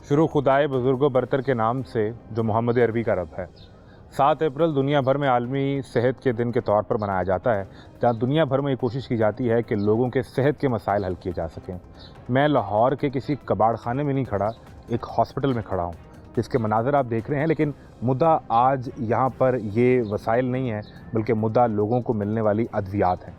शुरू खुदाए बुजुर्गो बरतर के नाम से जो मोहम्मद अरबी का रब है। 7 अप्रैल दुनिया भर में आलमी सेहत के दिन के तौर पर मनाया जाता है, जहाँ दुनिया भर में ये कोशिश की जाती है कि लोगों के सेहत के मसाइल हल किए जा सकें। मैं लाहौर के किसी कबाड़ खाने में नहीं खड़ा, एक हॉस्पिटल में खड़ा हूँ, जिसके मनाज़र आप देख रहे हैं। लेकिन मुद्दा आज यहाँ पर ये वसाइल नहीं है, बल्कि मुद्दा लोगों को मिलने वाली अद्वियात है।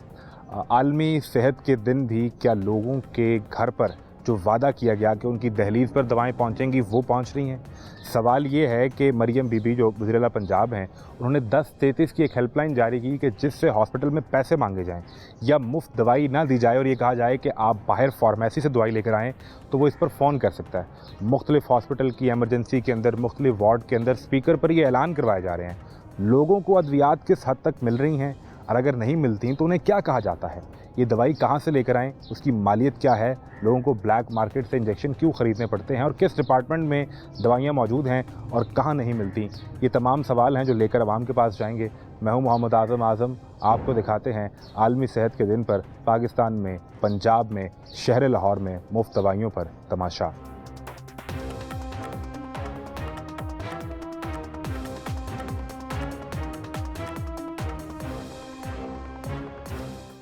आलमी सेहत के दिन भी क्या लोगों के घर पर जो वादा किया गया कि उनकी दहलीज़ पर दवाएं पहुंचेंगी, वो पहुंच रही हैं? सवाल ये है कि मरियम बीबी जो वज़ीर-ए-आला पंजाब हैं, उन्होंने 1033 की एक हेल्पलाइन जारी की कि जिससे हॉस्पिटल में पैसे मांगे जाएं या मुफ्त दवाई ना दी जाए और ये कहा जाए कि आप बाहर फार्मेसी से दवाई लेकर आएँ, तो वो इस पर फ़ोन कर सकता है। मुख्तलिफ़ हॉस्पिटल की एमरजेंसी के अंदर, मुख्तलिफ़ वार्ड के अंदर स्पीकर पर ये ऐलान करवाए जा रहे हैं। लोगों को अद्वियात किस हद तक मिल रही हैं, और अगर नहीं मिलती तो उन्हें क्या कहा जाता है? ये दवाई कहाँ से लेकर आएँ, उसकी मालियत क्या है, लोगों को ब्लैक मार्केट से इंजेक्शन क्यों ख़रीदने पड़ते हैं, और किस डिपार्टमेंट में दवाइयाँ मौजूद हैं और कहाँ नहीं मिलती? ये तमाम सवाल हैं जो लेकर आवाम के पास जाएंगे। मैं हूँ मोहम्मद आज़म। आपको दिखाते हैं आलमी सेहत के दिन पर पाकिस्तान में, पंजाब में, शहर लाहौर में मुफ्त दवाइयों पर तमाशा।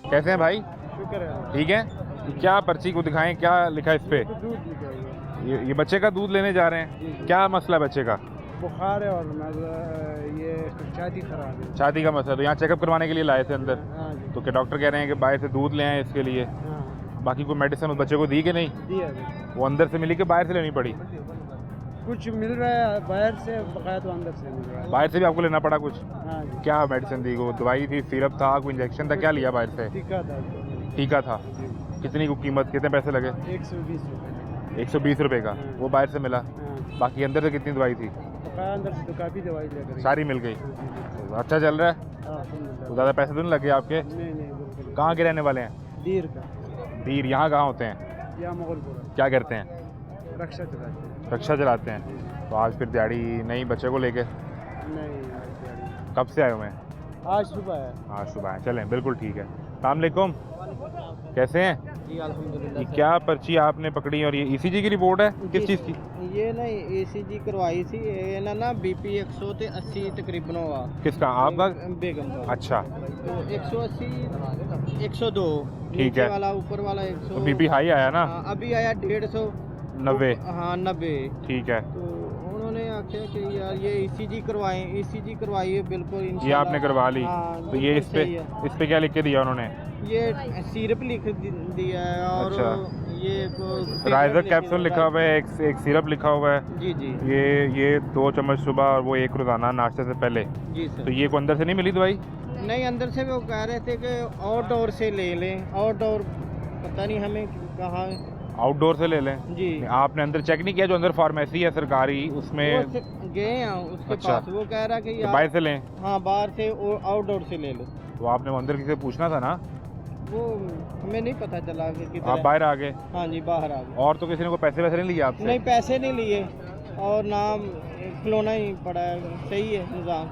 कैसे हैं भाई? शुक्र है। ठीक है। क्या पर्ची को दिखाएं, क्या लिखा है इस पे? दूध लिखा ये बच्चे का दूध लेने जा रहे हैं। क्या मसला है बच्चे का? बुखार है और ये छाती खराब है। छाती का मसला, तो यहाँ चेकअप करवाने के लिए लाए थे अंदर। हाँ जी। तो क्या डॉक्टर कह रहे हैं कि बाहर से दूध ले आए इसके लिए? हाँ, बाकी कोई मेडिसिन उस बच्चे को दी कि नहीं? दिया वो अंदर से मिली कि बाहर से लेनी पड़ी? कुछ मिल रहा है बाहर से, बकाया तो अंदर से मिल रहा है। बाहर से भी आपको लेना पड़ा कुछ? हाँ जी। क्या मेडिसिन दी? वो दवाई थी, सिरप था, कोई इंजेक्शन था, क्या लिया बाहर से? टीका था। टीका था। कितनी को कीमत, कितने पैसे लगे? 120 रुपये। 120 रुपये का वो बाहर से मिला। हाँ, बाकी अंदर से कितनी दवाई थी? बकाया अंदर से तो काफ़ी दवाई लेकर सारी मिल गई। अच्छा चल रहा है? तो ज़्यादा पैसे तो नहीं लगे आपके? नहीं बिल्कुल। कहाँ के रहने वाले हैं? दीर का। दीर यहाँ कहाँ होते हैं? या मुगलपुरा। क्या करते हैं? रक्षा चलाते हैं। रक्षा चलाते हैं। तो आज फिर दिहाड़ी नहीं बच्चे को लेके? नहीं, कब से आए हुए हैं? आज सुबह है। आज सुबह आए। चलें, बिल्कुल ठीक है। अस्सलाम वालेकुम, कैसे हैं? जी अल्हम्दुलिल्लाह। ये क्या पर्ची आपने पकड़ी, और ये ईसीजी की रिपोर्ट है? किस चीज़ की? ये नहीं ECG करवाई थी, ये ना BP 100 ते 80 तकरीबन हुआ। किसका? आपका? बेगम का। अच्छा, तो 180 102 ठीक नीचे है। वाला, ऊपर वाला 100। तो बीपी हाई आया ना? हाँ, अभी आया 150। 90? हाँ 90। ठीक है। तो उन्होंने आख्या कि यार ये ECG करवाएं, ECG करवाइए बिल्कुल ये इंशाल्लाह। आपने करवा ली? हाँ, तो ये बिल्कुल इस पे सही है। इस पे क्या लिख के दिया उन्होंने? ये सिरप लिख दिया है और अच्छा। ये राइजर कैप्सूल लिखा हुआ है, एक सिरप लिखा हुआ है। जी जी ये 2 चम्मच सुबह और वो 1 रोज़ाना नाश्ते से पहले। जी तो सर। ये को अंदर से नहीं मिली दवाई? नहीं, अंदर से वो कह रहे थे कि आउटडोर से ले लें। आउटडोर पता नहीं हमें कहाँ। आउटडोर से ले लें? जी। आपने अंदर चेक नहीं किया? जो अंदर फार्मेसी है सरकारी, उसमें वो गए हैं उसके अच्छा। पास, वो कह रहा कि तो यार बाहर से लें? हाँ, बाहर से आउटडोर से ले लो। तो आपने अंदर किसी से पूछना था ना? वो हमें नहीं पता चला कि आप किधर है। बाहर आ गए? हाँ जी, बाहर आ गए। और तो किसी ने कोई पैसे वैसे नहीं लिए आपसे? नहीं, पैसे नहीं लिए और नाम खिलौना ही पड़ा है। सही है निज़ाम।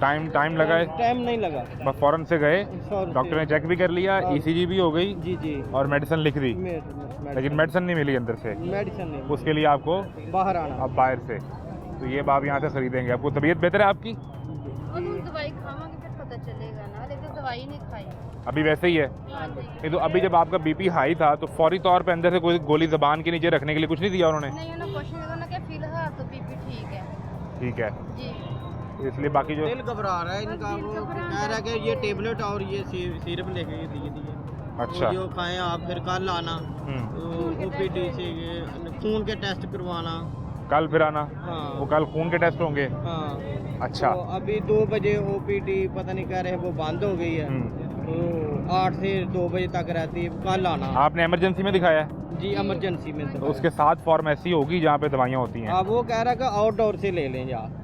टाइम लगा है? टाइम नहीं लगा। बस फ़ौरन से गए, फौरन डॉक्टर से। ने चेक भी कर लिया, हाँ। ECG भी हो गई जी जी। और मेडिसिन लिख दी, लेकिन मेडिसिन नहीं मिली अंदर से। मेडिसिन नहीं, उसके लिए आपको बाहर आना। अब बाहर से। तो ये आप यहाँ से खरीदेंगे। आपको तबीयत बेहतर है आपकी? अब हम दवाई खावांगे फिर पता चलेगा ना, लेकिन दवाई नहीं खाई। अभी वैसे ही है? हाँ जी। नहीं, तो अभी जब आपका BP हाई था तो फौरी तौर पे अंदर से कोई गोली ज़बान के नीचे रखने के लिए कुछ नहीं दिया उन्होंने? नहीं, उन्होंने क्वेश्चन किया, उन्होंने कहा फिलहाल तो बीपी ठीक है। ठीक है। जी। इसलिए बाकी जो दिल घबरा रहा है इनका। वो कह रहा है कि ये टेबलेट और ये सिरप लेके दिए। अच्छा। वो जो खाएं आप, फिर कल आना। हम्म। तो OPD से ये खून के टेस्ट करवाना। कल फिर आना? हाँ वो कल खून के टेस्ट होंगे? हाँ। अच्छा। तो अभी 2 बजे OPD पता नहीं कह रहे वो बंद हो गई है। तो 8 से 2 बजे तक रहती है। कल आना। आपने इमरजेंसी में दिखाया है? जी, इमरजेंसी में। तो उसके साथ फार्मेसी होगी जहाँ पे दवाइयाँ होती हैं? अब वो कह रहा है कि आउटडोर से ले लें यार।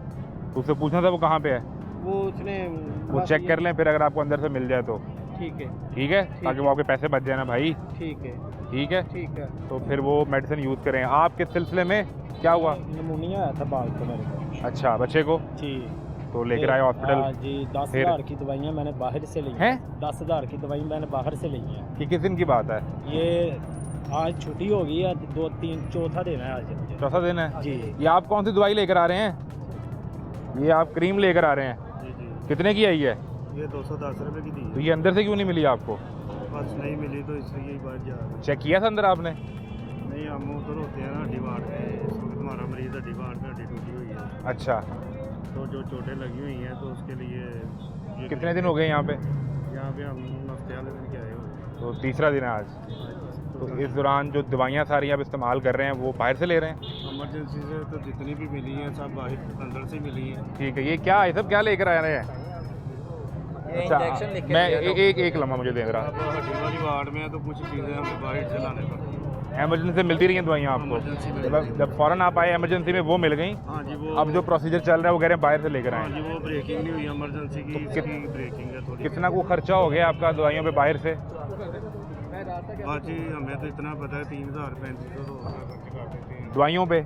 तो उससे पूछना था वो कहाँ पे है? वो उसने वो बस चेक ये- कर लें, फिर अगर आपको अंदर से मिल जाए तो ठीक है। ठीक है, ताकि वो आपके पैसे बच जाए ना भाई। ठीक है। ठीक है, ठीक है। तो फिर वो मेडिसिन यूज़ करें। आपके सिलसिले में क्या हुआ? नमूनिया आया था बाल को मेरे को। अच्छा, बच्चे को जी। तो लेकर आए हॉस्पिटल? जी, 10,000 की दवाइयाँ मैंने बाहर से ली हैं? 10,000 की दवाई मैंने बाहर से ली हैं। कि किस दिन की बात है? ये आज छुट्टी हो गई है, 2-3 चौथा दिन है आज। चौथा दिन है जी ये आप कौन सी दवाई लेकर आ रहे हैं? ये आप क्रीम लेकर आ रहे हैं, जी जी, कितने की आई है? ये 210 रुपये की दी तो है। ये अंदर से क्यों नहीं मिली आपको? बस नहीं मिली तो इसलिए यही बात जा रही है। चेक किया था अंदर आपने? नहीं, हम उधर होते हैं ना हड्डी वार्ड में, इस वक्त हमारा मरीज हड्डी वार्ड में हड्डी टूटी हुई है, अच्छा, तो जो चोटें लगी हुई हैं तो उसके लिए ये कितने दिन हो गए यहाँ पे? यहाँ पे हम हफ्ते वाले दिन के आए हुए हैं। तो तीसरा दिन है आज। तो इस दौरान जो दवाइयाँ सारी आप इस्तेमाल कर रहे हैं वो बाहर से ले रहे हैं? इमरजेंसी से तो जितनी भी मिली हैं सब बाहर अंदर से मिली हैं। ठीक है, ये क्या है सब क्या लेकर आ रहे हैं? अच्छा, मैं एक लम्हा मुझे दे रहा। अब हड्डी वाली वार्ड में है तो कुछ चीज़ें हमें बाहर से लाने पड़ती हैं। एमरजेंसी से मिलती रही हैं दवाइयाँ आपको? इमरजेंसी में जब फ़ौरन आप आए एमरजेंसी में वो मिल गई, हाँ जी, वो अब जो प्रोसीजर चल रहा है वो कह रहे हैं बाहर से लेकर हाँ आए। जी, वो ब्रेकिंग नहीं हुई इमरजेंसी की, इसकी ब्रेकिंग है थोड़ी। कितना को खर्चा हो गया आपका दवाइयों पे बाहर से? हाँ जी, हमें तो इतना पता है 3000-3500 खर्च कर देते हैं दवाइयों पे,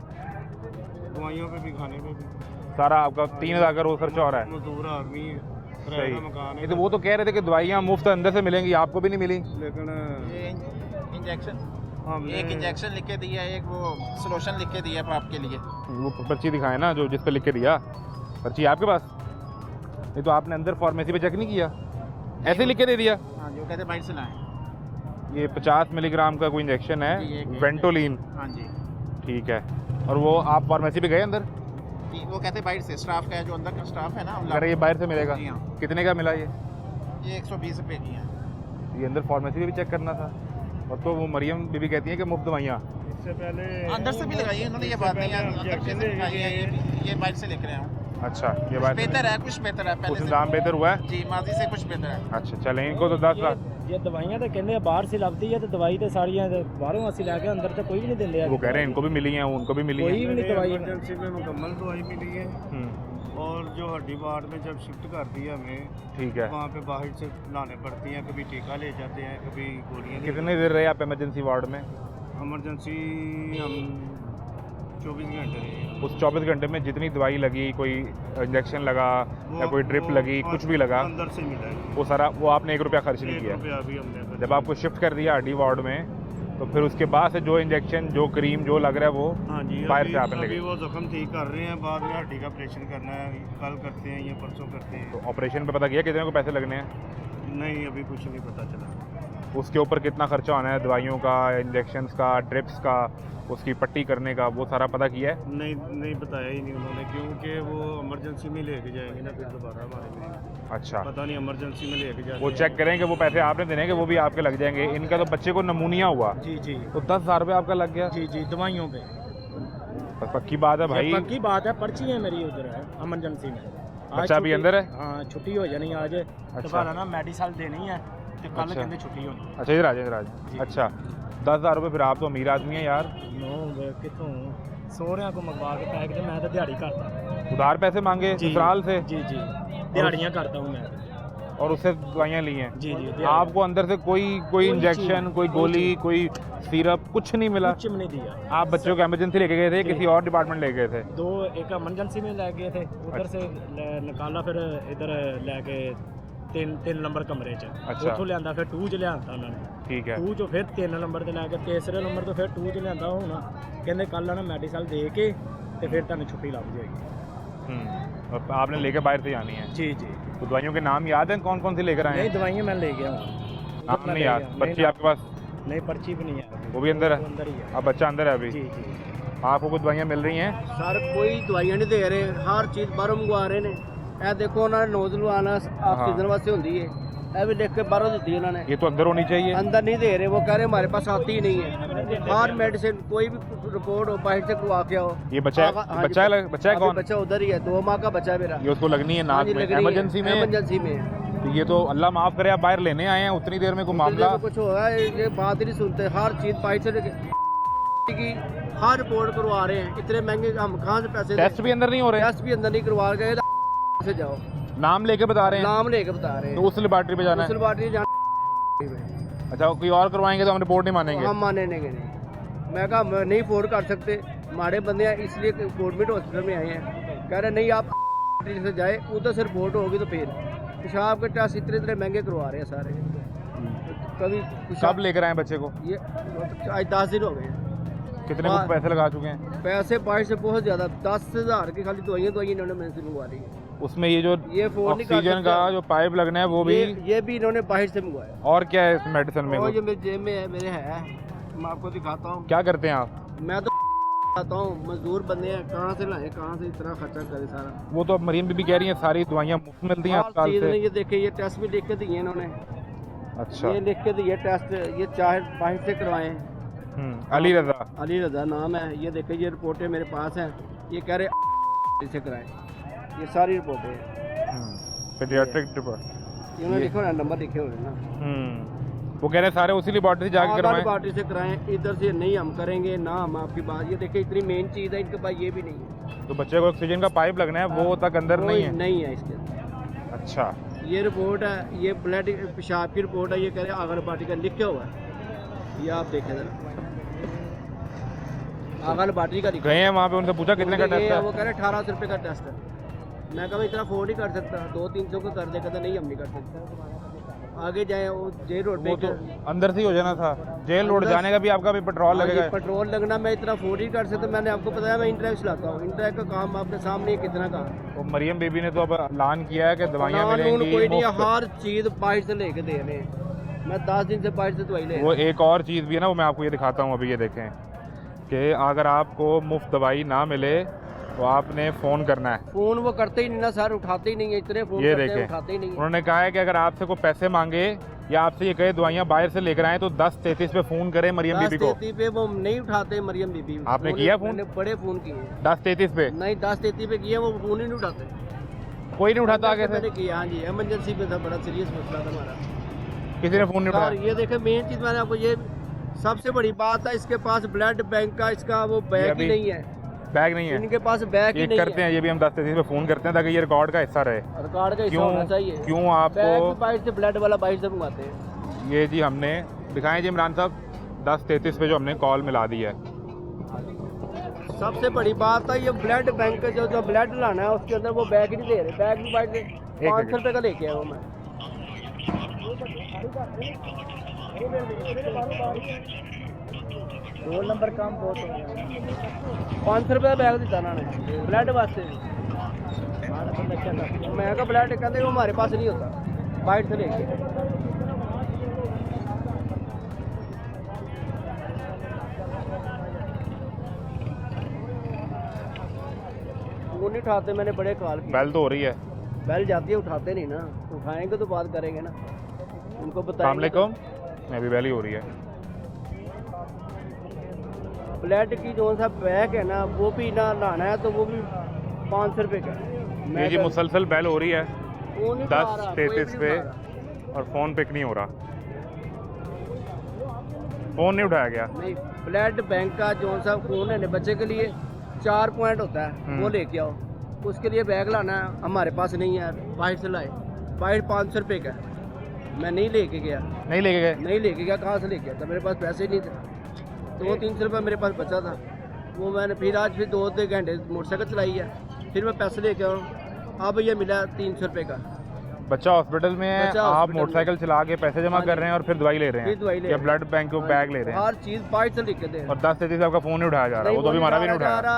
दवाइयों पे भी, खाने पे भी। सारा आपका 3000 का रोज खर्चा हो रहा है? मजदूर आदमी है, सही। किराए का मकान ये है, तो वो तो कह रहे थे कि दवाइयाँ मुफ्त अंदर से मिलेंगी, आपको भी नहीं मिली? लेकिन इंजेक्शन हमने एक इंजेक्शन लिख के दिया है, एक वो सोल्यूशन लिख के दिया है आपके लिए। वो पर्ची दिखाए ना जो जिस पे लिख के दिया, पर्ची आपके पास? नहीं तो आपने अंदर फार्मेसी पे चेक नहीं किया, ऐसे लिख के दे दिया? हाँ जी, वो कहते बाहर से लाएं। ये 50 मिलीग्राम का कोई इंजेक्शन जी, है, एक- वेंटोलिन। हाँ जी, ठीक है, और वो आप फार्मेसी पे गए अंदर? वो कहते बाहर से, स्टाफ का है, जो अंदर का स्टाफ है ना, हम अगर ये बाहर से मिलेगा? जी हाँ। कितने का मिला ये? ये 120 रुपये की है। ये अंदर फार्मेसी में भी चेक करना था। और तो वो मरियम बीबी कहती है कि मुफ्त दवाइयाँ। इससे पहले अंदर से भी लगाई है उन्होंने, ये बात नहीं है, अंदर से भी लगाई है, ये बाहर से लिख रहे हैं। अच्छा, ये बात बेहतर है, कुछ बेहतर है कुछ पहले से। इंतजाम बेहतर हुआ है? जी, माजी से कुछ बेहतर है। अच्छा, चलें, इनको तो 10 लाख। ये दवाइयां तो कहते हैं बाहर से लगती है, तो दवाई तो सारियां बाहरों असि लैके अंदर तो कोई भी नहीं देंगे। वो कह रहे हैं इनको भी मिली हैं, उनको भी मिली कोई हैं। भी नहीं दवाई। इमरजेंसी में मुकम्मल दवाई मिली है, हम्म, और जो हड्डी वार्ड में जब शिफ्ट कर दिया हमें, ठीक है। वहाँ पे बाहर से लाने पड़ती हैं, कभी टीका ले जाते हैं, कभी गोलियाँ ले कितने देर रहे आप इमरजेंसी वार्ड में? इमरजेंसी हम 24 घंटे रहे हैं। उस 24 घंटे में जितनी दवाई लगी, कोई इंजेक्शन लगा या कोई ड्रिप वो लगी, कुछ भी लगा, अंदर से मिला है। वो सारा वो आपने 1 रुपया खर्च नहीं 1 किया? रुपया भी हमने खर्च जब आपको शिफ्ट कर दिया हड्डी वार्ड में, तो फिर उसके बाद से जो इंजेक्शन, जो क्रीम, जो लग रहा है वो हाँ जी, बाहर अभी, से आपने अभी लगे? वो जख्म ठीक कर रहे हैं, बाद में हड्डी का ऑपरेशन करना है, कल करते हैं या परसों करते हैं। तो ऑपरेशन पे पता किया कितने को पैसे लगने हैं? नहीं, अभी कुछ नहीं पता चला। उसके ऊपर कितना खर्चा होना है, दवाइयों का, इंजेक्शंस का, ड्रिप्स का, उसकी पट्टी करने का, वो सारा पता किया है? नहीं बताया ही नहीं उन्होंने, क्योंकि वो इमरजेंसी में लेके जाएंगे ना फिर दोबारा हमारे में। अच्छा, पता नहीं इमरजेंसी में लेके जाते वो चेक करेंगे, वो पैसे आपने देने के वो भी आपके लग जाएंगे। इनका तो बच्चे को नमूनिया हुआ, जी जी तो 10,000 रुपये आपका लग गया। जी जी, दवाइयों पे बस पक्की बात है भाई। ये पक्की बात है, पर्ची है मेरी उधर है इमरजेंसी में। आज बच्चा भी छुट्टी- अंदर है? हाँ, छुट्टी हो जानी आज। दोबारा ना मेडिसिन देनी है, तो कल अच्छा। कहते छुट्टी होनी। अच्छा, इधर आ जाए, इधर आ जाए। अच्छा, 10,000 रुपये, फिर आप तो अमीर आदमी हैं यार। नो कितों सोहरिया को मंगवा के पैक दे, मैं तो दिहाड़ी करता। उधार पैसे मांगे ससुराल से? जी जी, दिहाड़ियाँ करता हूँ मैं। और उससे दवाइयाँ ली हैं? जी जी, आपको अंदर से कोई इंजेक्शन, कोई गोली, कोई सिरप, कुछ नहीं मिला? कुछ भी नहीं दिया। आप बच्चों को इमरजेंसी लेके गए थे, जी। किसी और डिपार्टमेंट ले गए थे? एक इमरजेंसी में ले गए थे, उधर से निकाला, फिर इधर लेके तीन नंबर कमरे च, अच्छा। उथों लिया, फिर 2 च लिया उन्होंने। ठीक है। 2 चो फिर 3 नंबर ते लैके तीसरे नंबर तो फिर 2 च लिया। हूँ कहते कल ना मेडिसिन दे के ते फिर तुहानू छुट्टी लग जाएगी। और आपने लेके बाहर से आनी है? जी जी। तो दवाइयों के नाम याद हैं कौन कौन सी लेकर आए नहीं, हैं? दवाइयाँ मैं ले गया हूँ। नाम नहीं याद? पर्ची आपके पास? नहीं, पर्ची भी नहीं है। वो भी अंदर है? वो अंदर ही है। अब बच्चा अंदर है अभी? जी जी। आपको कुछ दवाइयाँ मिल रही हैं? सर कोई दवाइयां नहीं दे रहे, हर चीज़ बाहरों मंगवा रहे ने। ਇਹ ਦੇਖੋ ਉਹਨਾਂ ਨੇ ਨੋਜ਼ ਲਵਾਉਣਾ ਆਕਸੀਜਨ ਵਾਸਤੇ ਹੁੰਦੀ ਹੈ, ਇਹ ਵੀ ਲਿਖ ਕੇ ਬਾਹਰੋਂ ਦਿੱਤੀ ਉਹਨਾਂ ਨੇ। ये तो अंदर होनी चाहिए। अंदर नहीं दे रहे, वो कह रहे हमारे पास आती ही नहीं है। हर मेडिसिन कोई भी रिपोर्ट हो बाहर से करवा के आओ। ये बच्चा है? हाँ जी, बच्चा है? बच्चा है अभी कौन? बच्चा उधर ही है, 2 माह का बच्चा है मेरा। ये उसको लगनी है हाँ नाक जी, में लग रही है। इमरजेंसी में? इमरजेंसी में। तो ये तो अल्लाह माफ करे, आप बाहर लेने आए हैं, उतनी देर में कोई मामला? कुछ होगा, ये बात ही नहीं सुनते। हर चीज़ बाहर से की हर रिपोर्ट करवा रहे हैं, इतने महंगे हम कहाँ से पैसे दें? टेस्ट भी अंदर नहीं हो रहे? टेस्ट भी अंदर नहीं करवा गए, से जाओ नाम लेके बता रहे हैं? नाम लेके बता रहे तो हैं। उस लेबॉर्ट्री पे जाना है? लैबोरेटरी जाना, अच्छा, कोई और करवाएंगे तो हम रिपोर्ट नहीं मानेंगे? हम मानेंगे नहीं। मैं कहा हम नहीं अफोर्ड कर सकते, हमारे बंदे हैं इसलिए गवर्नमेंट हॉस्पिटल में आए हैं। कह रहे नहीं, आप से जाए, उधर से रिपोर्ट होगी तो फिर पेशाब के टेस्ट इतने महंगे करवा रहे हैं सारे। कभी कब लेकर आए बच्चे को? ये आज 10 दिन हो गए हैं। कितने कुछ पैसे लगा चुके हैं? पैसे बाहर से बहुत ज़्यादा 10,000 की खाली दवाइयाँ इन्होंने मेरे से मंगवा ली है। उसमें ये जो ये फोन नहीं कर ऑक्सीजन का सकता। जो पाइप लगना है वो भी, ये भी इन्होंने बाहर से मंगवाया। और क्या है इस मेडिसिन में? और वो ये मेरे जेब में है, मेरे है, मैं आपको दिखाता हूँ। क्या करते हैं आप? मैं तो आता हूँ, मजदूर बंदे हैं, कहाँ से लाए, कहाँ से इतना खर्चा करे सारा। वो तो अब मरीम बीबी कह रही है सारी दवाइयाँ मुफ्त मिलती हैं हर अस्पताल चीज़ से। ने ये देखे, ये टेस्ट भी लिख के दिए इन्होंने। अच्छा। ये लिख के दिए टेस्ट, ये चाहे बाहर से करवाए। अली रजा। अली रजा नाम है। ये देखे, ये रिपोर्टें मेरे पास हैं। ये कह रहे से कराएं, ये सारी रिपोर्टें हैं। पेडियाट्रिक इन्होंने लिखो ना, नंबर लिखे हुए ना। वो कह रहे हैं सारे उसी लेबोरेटरी से जाके करवाएं। पार्टी से कराएं, इधर से नहीं हम करेंगे ना, हम आपकी बात। ये देखिए इतनी मेन चीज़ है, इनके पास ये भी नहीं है। तो बच्चे को ऑक्सीजन का पाइप लगना है, वो तक अंदर नहीं है? नहीं है इसके अंदर। अच्छा। ये रिपोर्ट है, ये ब्लड पेशाब की रिपोर्ट है। ये कह रहे आगल पार्टी का लिखे हुआ है, ये आप देखें जरा, आगल पार्टी का लिखा गए हैं वहाँ पे, उनसे पूछा कितने का टेस्ट है? वो कह रहे 1800 रुपये का टेस्ट है। मैं कहा इतना अफोर्ड नहीं कर सकता, 200-300 का कर दे। कहता नहीं हम नहीं कर सकते, आगे जाए। वो जेल रोड वो पे तो अंदर से ही हो जाना था। जेल रोड अंदर- जाने का भी आपका भी पेट्रोल लगेगा। पेट्रोल लगना, मैं इतना अफोर्ड ही कर सकता। मैंने आपको बताया मैं इंटरैक्ट चलाता हूँ। इंटरैक्ट का काम आपके सामने है, कितना का। तो मरियम बीबी ने तो अब ऐलान किया है कि दवाइयाँ कानून मिलेंगी कोई नहीं, मुफ्त। हर चीज़ बाहर से लेके दे रहे हैं। मैं 10 दिन से बाहर से दवाई ले वो एक और चीज़ भी है ना, वो मैं आपको ये दिखाता हूँ अभी। ये देखें कि अगर आपको मुफ्त दवाई ना मिले तो आपने फ़ोन करना है। फोन वो करते ही नहीं ना सर, उठाते ही नहीं है। इतने फोन ये करते हैं, देखें, उठाते ही नहीं है। उन्होंने कहा है कि अगर आपसे कोई पैसे मांगे या आपसे ये कहे दवाइयाँ बाहर से लेकर आए तो 1033 पे फ़ोन करें मरियम बीबी को। 1033 पे वो नहीं उठाते मरियम बीबी। आपने किया फोन? मैंने बड़े फोन किए। 1033 पे नहीं 1033 पे किए, वो फोन ही नहीं उठाते। कोई नहीं उठाता आगे से? मैंने किया, हाँ जी, इमरजेंसी पे था, बड़ा सीरियस मसला था हमारा। किसी ने फ़ोन नहीं सर उठाया? ये देखे, मेन चीज़ मैंने आपको, ये सबसे बड़ी बात है, इसके पास ब्लड बैंक का इसका वो बैग अभी ही नहीं है। बैग नहीं है? इनके पास बैग ही ये नहीं करते हैं, ये भी हम 1033 पे फ़ोन करते हैं ताकि ये रिकॉर्ड का हिस्सा रहे। रिकॉर्ड का हिस्सा होना चाहिए। क्यों बैग आपको? भी बाहर से, ब्लड वाला बाहर से मंगवाते हैं। ये जी हमने दिखाएं जी इमरान साहब, 1033 पे जो हमने कॉल मिला दी है। सबसे बड़ी बात है, ये ब्लड बैंक का जो ब्लड लाना है उसके अंदर वो बैग ही नहीं दे रहे। बैग भी बाहर से 500 रुपये का लेके आया हूँ मैं। 2 नंबर काम बहुत हो गया। 500 रुपये का बैग दिता ना ब्लड वास्ते। मैं कहा ब्लड कहते वो हमारे पास नहीं होता, बाहर से लेके। वो नहीं उठाते, मैंने बड़े कॉल किए। बेल तो हो रही है। बैल जाती है, उठाते नहीं ना। उठाएंगे तो बात करेंगे ना, उनको बताएंगे। अस्सलामुअलैकुम, मैं भी बेल ही हो रही है। ब्लड की जो सा बैग है ना, वो भी ना लाना है तो वो भी 500 रुपये का। ये जी मुसलसल बेल हो रही है वो नहीं उठा रहा, कोई भी 1033 नहीं पे, उठा रहा। और फ़ोन पिक नहीं हो रहा। फ़ोन नहीं उठाया गया। नहीं, ब्लड बैंक का जो सा खून है बच्चे के लिए 4 पॉइंट होता है, वो लेके आओ। उसके लिए बैग लाना है, हमारे पास नहीं है, बाहर से लाए। बाहर 500 रुपये का, मैं नहीं लेके गया। नहीं लेके गए? नहीं लेके गया, कहाँ से लेके गया था, मेरे पास पैसे नहीं थे। 200-300 रुपये मेरे पास बचा था, वो मैंने फिर आज 2 घंटे मोटरसाइकिल चलाई है, फिर मैं पैसे लेके आऊँ। अब ये मिला 300 रुपये का। बच्चा हॉस्पिटल में है, बच्चा आप हॉस्पिटल मोटरसाइकिल चला के पैसे जमा हाँ कर जी। रहे हैं और फिर दवाई ले रहे फिर दवाई ले हैं या रहे ब्लड बैंक को बैग ले रहे हैं, हर चीज़ बाहर से लिख के दे। और 1033 आपका फ़ोन नहीं उठाया जा रहा। वो तो अभी हमारा भी नहीं उठाया।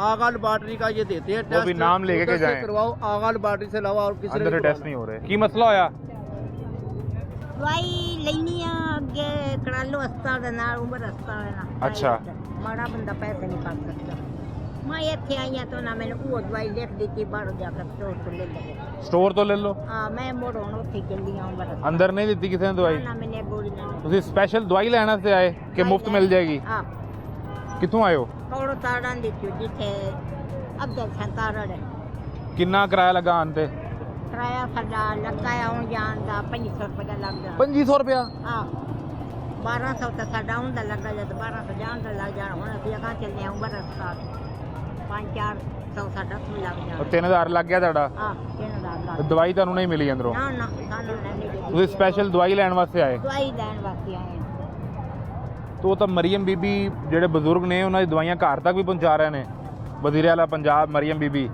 आगा लैबोरेटरी का ये देते हैं वो भी नाम लेके के उधर से जाएं। करवाओ, आगा लैबोरेटरी से अलावा और किसी ने अंदर से टेस्ट नहीं हो रहे। की मसला होया? ਦਵਾਈ ਲੈਣੀ ਆ ਅੱਗੇ ਕਰਾ ਲਓ ਹਸਪਤਾਲ ਦੇ ਨਾਲ ਉਮਰ ਹਸਪਤਾਲ ਨਾਲ ਅੱਛਾ। ਮਾੜਾ ਬੰਦਾ ਪੈਸੇ ਨਹੀਂ ਕਰ ਸਕਦਾ ਮੈਂ ਇੱਥੇ ਆਈ ਆ ਤਾਂ ਨਾ ਮੈਨੂੰ ਉਹ ਦਵਾਈ ਲਿਖ ਦਿੱਤੀ ਬਾਹਰ ਜਾ ਕੇ ਸਟੋਰ ਤੋਂ ਲੈ ਲਓ स्टोर तो ले लो। ਹਾਂ ਮੈਂ ਮੋੜ ਹੁਣ ਉੱਥੇ ਚੱਲੀ ਆ ਉਮਰ ਹਸਪਤਾਲ अंदर नहीं दी किसी ने दवाई? ਨਾ ਮੈਨੇ ਗੋਲੀ ਲੈਣੀ ਤੁਸੀਂ स्पेशल दवाई ਲੈਣਾ से आए कि मुफ्त मिल जाएगी? ਹਾਂ कितों आए हो? ਥੋੜੋ ਤਾੜਾਂ ਦਿੱਤੀ ਜਿੱਥੇ ਅਬਦਲ ਸੰਤਾਰੜ ਹੈ किन्ना किराया लगा आन ते? ਕਿਰਾਇਆ ਸਾਡਾ ਲੱਗਾ ਆਉਣ ਜਾਣ ਦਾ 2500 ਰੁਪਏ ਦਾ ਲੱਗਦਾ 2500 रुपया? ਹਾਂ 1200 ਤਾਂ ਸਾਡਾ ਆਉਣ ਦਾ ਲੱਗਾ ਜਦ 1200 ਜਾਣ ਦਾ ਲੱਗ ਜਾਣਾ ਹੁਣ ਅਸੀਂ ਅਗਾਂ ਚੱਲਦੇ ਆ ਉਮਰ ਹਸਪਤਾਲ 5-400 ਸਾਡਾ ਤੋਂ ਲੱਗ और ਜਾਣਾ 3000 लग गया ਤੁਹਾਡਾ? ਹਾਂ ਕਿਹਨਾਂ ਦਾ ਲੱਗ ਤੇ ਦਵਾਈ ਤੁਹਾਨੂੰ ਨਹੀਂ ਮਿਲੀ ਅੰਦਰੋਂ? ਨਾ ਨਾ ਸਾਨੂੰ ਨਹੀਂ ਤੁਸੀਂ ਦਿੱਤੀ ਸਪੈਸ਼ਲ ਦਵਾਈ ਲੈਣ ਵਾਸਤੇ ਆਏ? ਦਵਾਈ ਲੈਣ ਵਾਸਤੇ ਆਏ ਹਾਂ ਤੋ ਤਾਂ ਮਰੀਮ ਬੀਬੀ ਜਿਹੜੇ ਬਜ਼ੁਰਗ ਨੇ ਉਹਨਾਂ ਦੀ ਦਵਾਈਆਂ ਘਰ ਤੱਕ ਵੀ ਪਹੁੰਚਾ ਰਹੇ ਨੇ। ਵਜ਼ੀਰ ਆਲਾ ਪੰਜਾਬ ਮਰੀਮ ਬੀਬੀ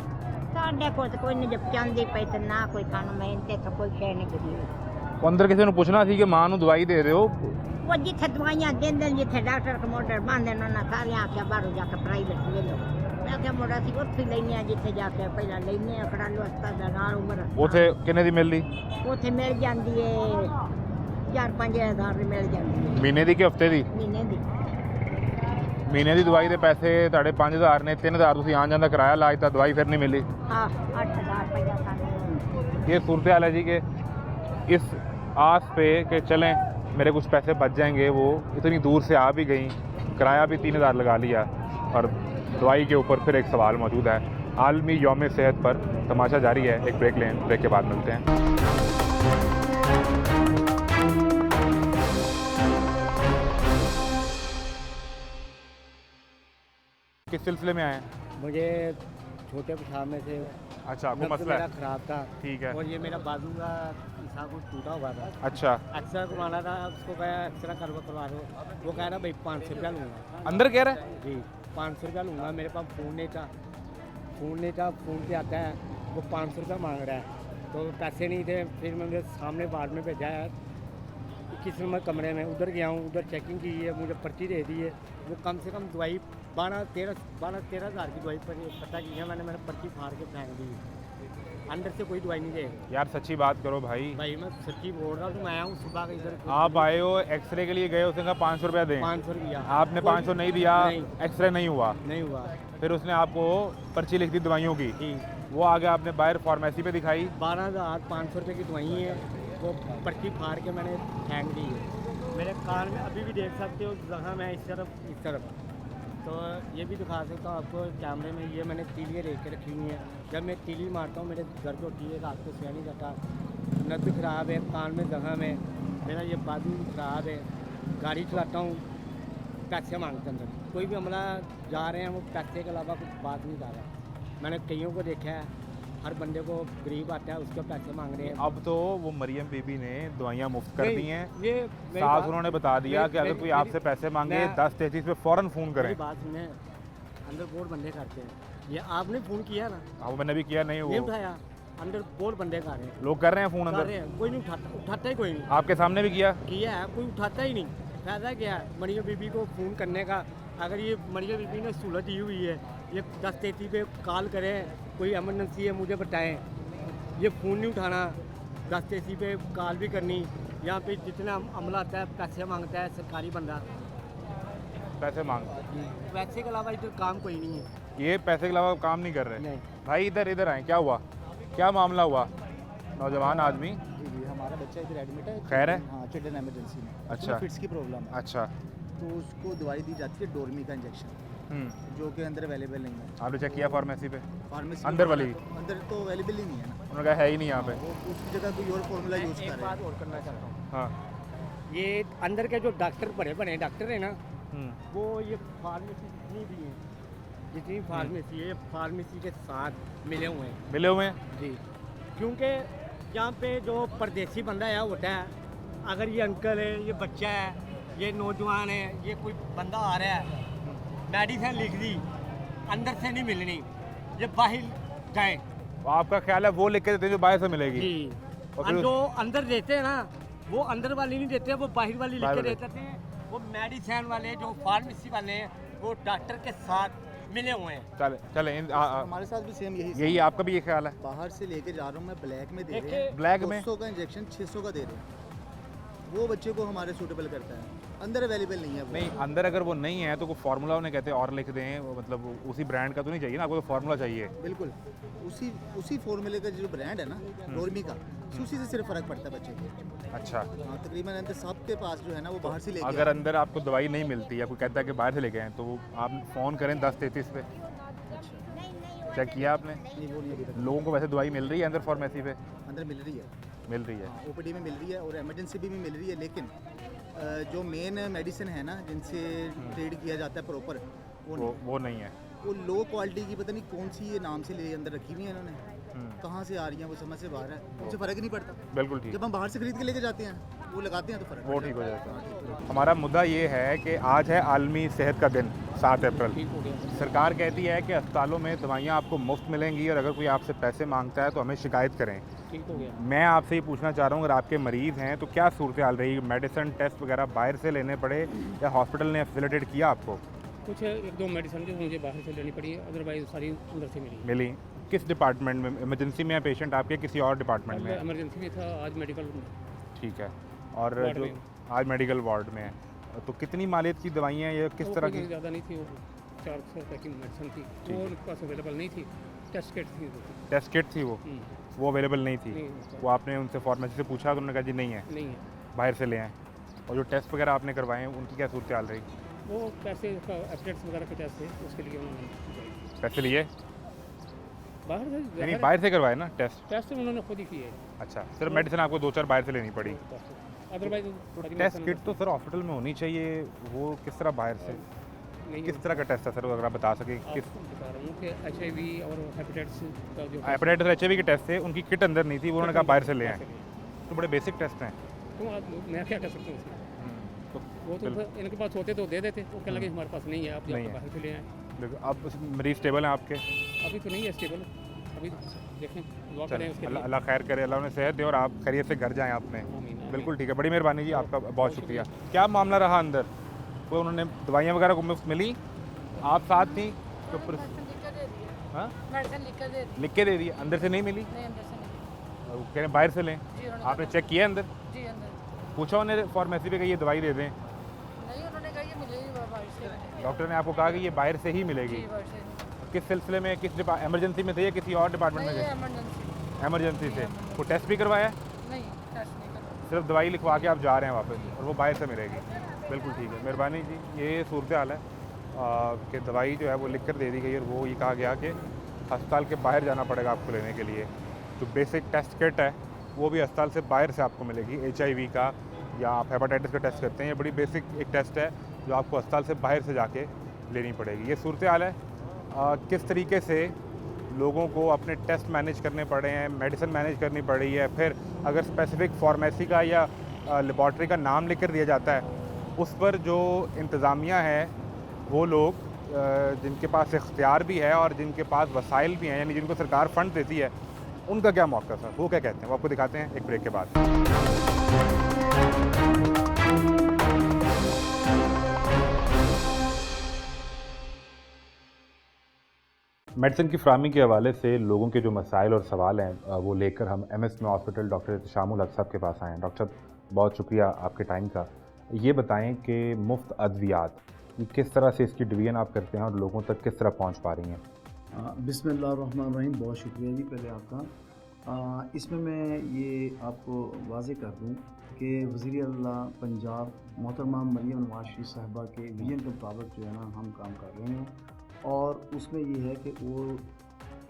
ਸਾਡੇ ਕੋਲ ਤਾਂ ਕੋਈ ਨਹੀਂ ਜਬ ਚਾਹੁੰਦੀ ਪਈ ਤੇ ਨਾ ਕੋਈ ਸਾਨੂੰ ਮਿਹਨਤ ਤੇ ਕੋਈ ਸ਼ੈ ਨਹੀਂ ਕਰੀ ਉਹ ਅੰਦਰ ਕਿਸੇ ਨੂੰ ਪੁੱਛਣਾ ਸੀ ਕਿ ਮਾਂ ਨੂੰ ਦਵਾਈ ਦੇ ਰਹੇ ਹੋ। ਉਹ ਜਿੱਥੇ ਦਵਾਈਆਂ ਦਿੰਦੇ ਨੇ, ਜਿੱਥੇ ਡਾਕਟਰ ਕਮੋਟਰ ਬੰਦੇ ਨੇ, ਉਹਨਾਂ ਸਾਰਿਆਂ ਆਖਿਆ ਬਾਹਰੋਂ ਜਾ ਕੇ ਪ੍ਰਾਈਵੇਟ ਲੈ ਲਓ। ਮੈਂ ਕਿਹਾ ਮੋੜਾ ਸੀ ਉੱਥੇ ਲੈਨੇ ਆ, ਜਿੱਥੇ ਜਾ ਕੇ ਪਹਿਲਾਂ ਲੈਨੇ ਆ ਕਰਾਲੂ ਹਸਪਤਾਲ ਦਾ ਨਾਲ ਉਮਰ। ਉੱਥੇ ਕਿੰਨੇ ਦੀ ਮਿਲਦੀ? ਉੱਥੇ ਮਿਲ ਜਾਂਦੀ ਏ 4-5 ਹਜ਼ਾਰ ਦੀ ਮਿਲ ਜਾਂਦੀ ਏ ਮਹੀਨੇ ਦੀ ਕਿ ਹਫਤੇ ਦੀ? ਮਹੀਨੇ ਦੀ। ਮਹੀਨੇ ਦੀ ਦਵਾਈ ਦੇ ਪੈਸੇ ਤੁਹਾਡੇ 5000 ਨੇ, 3000 ਤੁਸੀਂ ਆਉਣ ਜਾਣ ਦਾ ਕਿਰਾਇਆ ਲਾਜ ਤਾਂ ਦਵਾਈ ਫਿਰ नहीं मिली। हाँ 8,000 रुपया था। ये सूरत हाल है जी कि इस आस पे कि चलें मेरे कुछ पैसे बच जाएंगे, वो इतनी दूर से आ भी गई, किराया भी 3000 लगा लिया और दवाई के ऊपर फिर एक सवाल मौजूद है। आलमी यौम सेहत पर तमाशा जारी है। एक ब्रेक लें, ब्रेक के बाद मिलते हैं। किस सिलसिले में आए हैं? मुझे छोटे पेशाब में से अच्छा, आपको नब्ज मसला मेरा है? खराब था ठीक है। और ये मेरा बाजू का हिस्सा कुछ टूटा हुआ था। अच्छा, एक्सरा करवाना था, उसको कहा एक्सरा करवा दो। वो कह रहा भाई 500 रुपया लूँगा। अंदर कह रहा है? जी 500 रुपया लूँगा। मेरे पास फ़ोन नहीं था, फ़ोन पे आता है वो 500 रुपया मांग रहा है, तो पैसे नहीं थे। फिर मैंने सामने वार्ड में भेजा है 21 नंबर कमरे में, उधर गया हूँ, उधर चेकिंग की है, मुझे पर्ची दे दी है। वो कम से कम दवाई 12-13 हज़ार की दवाई पर पता की है मैंने पर्ची फाड़ के फेंक दी। अंदर से कोई दवाई नहीं देगा। यार सच्ची बात करो भाई। भाई मैं सच्ची बोल रहा हूँ, मैं आया हूँ सुबह का इधर। आप आए हो एक्सरे के लिए गए, उसने कहा 500 रुपया दें। 500 रुपया आपने 500 नहीं दिया, नहीं। एक्सरे नहीं हुआ, नहीं हुआ। फिर उसने आपको पर्ची लिख दी दवाइयों की, जी वो आगे आपने बाहर फार्मेसी पे दिखाई। 12,500 रुपये की दवाई है, वो पर्ची फाड़ के मैंने फेंक दी है। मेरे कान में अभी भी देख सकते हो जहाँ मैं इस तरफ तो ये भी दिखा सकता हूँ आपको कैमरे में। ये मैंने तीलियाँ रेख के रखी हुई हैं, जब मैं तीली मारता हूँ मेरे दर्द होती है, रात को सोया नहीं जाता। नब्ज ख़राब है, कान में जख्म है, मेरा ये बाजू ख़राब है। गाड़ी चलाता हूँ, पैसे मांगते अंदर। कोई भी हमला जा रहे हैं वो पैसे के अलावा कुछ बात नहीं कर रहा। मैंने कईयों को देखा है, हर बंदे को गरीब आता है उसके पैसे मांग रहे हैं। अब तो वो मरियम बीबी ने दवाइयाँ मुफ्त कर दी हैं। ये मेरी साफ बात- उन्होंने बता दिया कि अगर कोई आपसे पैसे मांगे मैं- 10-33 पे फ़ौरन फ़ोन करें। मेरी बात सुने, अंदर बोर्ड बंदे करते हैं। ये आपने फ़ोन किया ना, हाँ, वो मैंने भी किया, नहीं नहीं वो उठाया। अंदर बोर्ड बंदे कर रहे हैं, लोग कर रहे हैं फ़ोन कर अंदर। रहे हैं, कोई नहीं उठाता ही कोई नहीं। आपके सामने भी किया? किया है, कोई उठाता ही नहीं। फायदा क्या है मरियम बीबी को फ़ोन करने का? अगर ये मरियम बीबी ने सहूलत दी हुई है, ये 10-33 पे कॉल करें, कोई एमरजेंसी है मुझे बताएं। ये फ़ोन नहीं उठाना, 10-33 पे कॉल भी करनी। यहाँ पे जितना अमला आता है पैसे मांगता है सरकारी बंदा, पैसे मांग, पैसे के अलावा इधर काम कोई नहीं है। ये पैसे के अलावा काम नहीं कर रहे। नहीं भाई इधर आए, क्या हुआ, क्या मामला हुआ? नौजवान आदमी, जी हमारा बच्चा इधर एडमिट है। खैर है? हाँ, चिल्ड्रन एमरजेंसी में। अच्छा। फिट्स की प्रॉब्लम है, अच्छा। तो उसको दवाई दी जाती है डोरमी का इंजेक्शन, जो कि अंदर अवेलेबल नहीं है। आपने चेक किया फार्मेसी पे? फार्मेसी अंदर वाली? अंदर तो अवेलेबल ही नहीं है ना, उन्होंने कहा है ही नहीं यहाँ पे। वो उसकी जगह कोई और फॉर्मूला यूज़ कर एक रहे बात हैं। और करना चाहता हूँ, हाँ। ये अंदर के जो डॉक्टर बड़े डॉक्टर हैं ना, हम्म, वो ये फार्मेसी जितनी भी है, जितनी फार्मेसी है, फार्मेसी के साथ मिले हुए हैं। मिले हुए हैं? जी, क्योंकि यहाँ पे जो परदेसी बंदा है होता है, अगर ये अंकल है, ये बच्चा है, ये नौजवान है, ये कोई बंदा आ रहा है, मेडिसिन लिख दी, अंदर से नहीं मिलनी, ये बाहर जाए। तो आपका ख्याल है वो लिख के देते हैं जो बाहर से मिलेगी? जी, और फिर जो अंदर देते हैं ना, वो अंदर वाली नहीं देते, वो बाहर वाली लिख बाहर के वाली। देते हैं। वो मेडिसिन वाले जो फार्मेसी वाले हैं, वो डॉक्टर के साथ मिले हुए हैं। चले चले हमारे साथ भी सेम यही आपका भी ये ख्याल है? बाहर से लेके जा रहा हूँ मैं, ब्लैक में दे रहे देखिए, हैं। ब्लैक में? 200 का इंजेक्शन 600 का दे रहे हैं। वो बच्चे को हमारे सूटेबल करता है, अंदर अवेलेबल नहीं है वो। नहीं, अंदर अगर वो नहीं है तो कोई फार्मूला उन्हें कहते हैं और लिख दें, वो मतलब उसी ब्रांड का तो नहीं चाहिए ना, आपको तो फार्मूला चाहिए। बिल्कुल उसी फॉर्मूले का जो ब्रांड है ना डोरमी का, उसी से सिर्फ फ़र्क पड़ता है बच्चे को। अच्छा। हाँ, तकरीबन अंदर सबके पास जो है ना वो बाहर से लेके अगर अंदर आपको दवाई नहीं मिलती या कोई कहता है कि बाहर से लेके आए, तो वो आप फ़ोन करें 10-33 पे। चेक किया आपने? नहीं, वो नहीं अभी तक। लोगों को वैसे दवाई मिल रही है अंदर फार्मेसी पे? अंदर मिल रही है, मिल रही है। ओपीडी में मिल रही है और इमरजेंसी भी मिल रही है, लेकिन जो मेन मेडिसिन है ना जिनसे ट्रीट किया जाता है प्रॉपर, वो नहीं है। वो लो क्वालिटी की पता नहीं कौन सी ये नाम से ले अंदर रखी हुई है इन्होंने, कहाँ से आ रही हैं वो समझ से बाहर है, उससे फ़र्क ही नहीं पड़ता। बिल्कुल ठीक, जब हम बाहर से खरीद के लेके जाते हैं वो लगाते हैं तो फ़र्क वो पड़ता ठीक है। हो जाता है। हमारा मुद्दा ये है कि आज है आलमी सेहत का दिन। 7 अप्रैल। ठीक हो गया। सरकार कहती है कि अस्पतालों में दवाइयाँ आपको मुफ्त मिलेंगी और अगर कोई आपसे पैसे मांगता है तो हमें शिकायत करें। ठीक हो गया। मैं आपसे ये पूछना चाह रहा हूँ, अगर आपके मरीज़ हैं तो क्या सूरत हाल रही? मेडिसिन टेस्ट वगैरह बाहर से लेने पड़े या हॉस्पिटल ने फैसिलिटेट किया आपको? कुछ 1-2 मेडिसिन जो मुझे बाहर से लेनी पड़ी, अदरवाइज सारी अंदर से मिली? किस डिपार्टमेंट में? इमरजेंसी में है पेशेंट आपके, किसी और डिपार्टमेंट में? इमरजेंसी में था, आज मेडिकल। ठीक है। और वार्ड जो में। आज मेडिकल वार्ड में है, तो कितनी मालियत की दवाइयाँ ये किस तरह की? ज़्यादा नहीं थी, वो 400 रुपये की मेडिसिन थी, वो उनके पास अवेलेबल नहीं थी। टेस्ट किट थी वो। टेस्ट किट थी वो अवेलेबल नहीं थी? नहीं, वो आपने उनसे फार्मेसी से पूछा तो उन्होंने कहा जी नहीं है, नहीं है। बाहर से ले आएँ? और जो टेस्ट वगैरह आपने करवाए हैं उनकी क्या सूरत हाल रही? वो पैसे एपडेट्स वगैरह के टेस्ट थे, उसके लिए उन्होंने पैसे लिए? बाहर नहीं, से बाहर से करवाए ना टेस्ट? टेस्ट उन्होंने खुद ही किए। अच्छा, सिर्फ मेडिसिन आपको 2-4 बाहर से लेनी पड़ी? अदरवाइज टेस्ट किट तो सर हॉस्पिटल में होनी चाहिए, वो किस तरह बाहर से? नहीं। किस तरह का टेस्ट है सर, अगर आप बता सकें? किस आपको बता रहा हूँ कि HIV और हेपेटाइटिस का जो हेपेटाइटिस HIV के टेस्ट थे, उनकी किट अंदर नहीं थी, वो उन्होंने कहा बाहर से ले आए। तो बड़े बेसिक टेस्ट हैं। तो मैं क्या कर सकता हूँ उसमें? तो वो तो इनके पास होते तो दे देते, वो कहने लगे हमारे पास नहीं है, आप नहीं जाकर है। बाहर से ले आए। देखो, अब मरीज स्टेबल हैं आपके? अभी तो नहीं है स्टेबल, अभी देखें, दुआ चलो, करें उसके लिए। अल्लाह खैर करे, अल्लाह उन्हें सेहत दे और आप खैरियत से घर जाएं आपने। आमीन। बिल्कुल ठीक है, बड़ी मेहरबानी जी, आपका बहुत शुक्रिया। क्या मामला रहा अंदर? वो उन्होंने दवाइयाँ वगैरह को मुफ्त मिली? आप साथ थी तो हाँ लिख के दे दी, अंदर से नहीं मिली? वो कह रहे हैं बाहर से लें। आपने चेक किया अंदर? पूछा उन्हें फार्मेसी पे कि ये दवाई दे दें? नहीं, उन्होंने कहा ये मिलेगी बाहर से। डॉक्टर ने आपको कहा कि ये बाहर से ही मिलेगी? किस सिलसिले में, किस एमरजेंसी में थे या किसी और डिपार्टमेंट में थे? एमरजेंसी से। वो टेस्ट भी करवाया? नहीं, टेस्ट नहीं करवाया। सिर्फ दवाई लिखवा के आप जा रहे हैं वापस और वो बाहर से मिलेगी? बिल्कुल ठीक है, मेहरबानी जी। ये सूरत हाल है कि दवाई जो है वो लिख कर दे दी गई और वो ये कहा गया कि अस्पताल के बाहर जाना पड़ेगा आपको लेने के लिए। जो बेसिक टेस्ट किट है वो भी अस्पताल से बाहर से आपको मिलेगी। HIV का या आप हेपेटाइटिस का टेस्ट करते हैं, ये बड़ी बेसिक एक टेस्ट है जो आपको अस्पताल से बाहर से जाके लेनी पड़ेगी। ये सूरत हाल है। किस तरीके से लोगों को अपने टेस्ट मैनेज करने पड़े हैं, मेडिसिन मैनेज करनी पड़ रही है, फिर अगर स्पेसिफिक फार्मेसी का या लेबॉर्ट्री का नाम लिख कर दिया जाता है, उस पर जो इंतज़ामिया है वो लोग जिनके पास इख्तियार भी है और जिनके पास वसाइल भी हैं, यानी जिनको सरकार फ़ंड देती है, उनका क्या मौक़िफ़ है, वो क्या कहते हैं, वो आपको दिखाते हैं एक ब्रेक के बाद। मेडिसिन की फ़राहमी के हवाले से लोगों के जो मसाइल और सवाल हैं वो लेकर हम MS में हॉस्पिटल डॉक्टर एहतशामुल हक साहब के पास आए हैं। डॉक्टर साहब, बहुत शुक्रिया आपके टाइम का। ये बताएं कि मुफ्त अद्वियात ये किस तरह से इसकी डिवीज़न आप करते हैं और लोगों तक किस तरह पहुंच पा रही हैं? बिस्मिल्लाहिर्रहमानिर्रहीम, बहुत शुक्रिया जी पहले आपका। इसमें मैं ये आपको वाज़े कर दूं कि वज़ीर आला पंजाब मोहतरमा मरियम नवाज शरीफ साहिबा के विजन के मुताबिक जो है ना हम काम कर रहे हैं, और उसमें ये है कि वो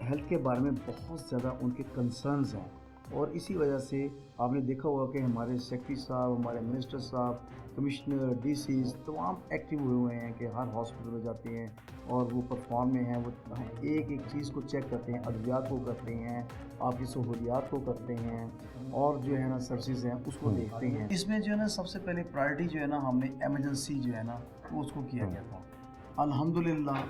हेल्थ के बारे में बहुत ज़्यादा उनके कंसर्न्स हैं, और इसी वजह से आपने देखा होगा कि हमारे सेक्रेटरी साहब, हमारे मिनिस्टर साहब, कमिश्नर, DCs तमाम एक्टिव हुए हैं कि हर हॉस्पिटल में जाते हैं और वो परफॉर्म में हैं, वो एक एक चीज़ को चेक करते हैं, अद्वियात को करते हैं, आपकी सहूलियात को करते हैं, और जो है ना सर्विसेज हैं उसको देखते हैं। इसमें जो है ना सबसे पहले प्रायोरिटी जो है ना हमने एमरजेंसी जो है ना वो उसको किया गया था। अल्हम्दुलिल्लाह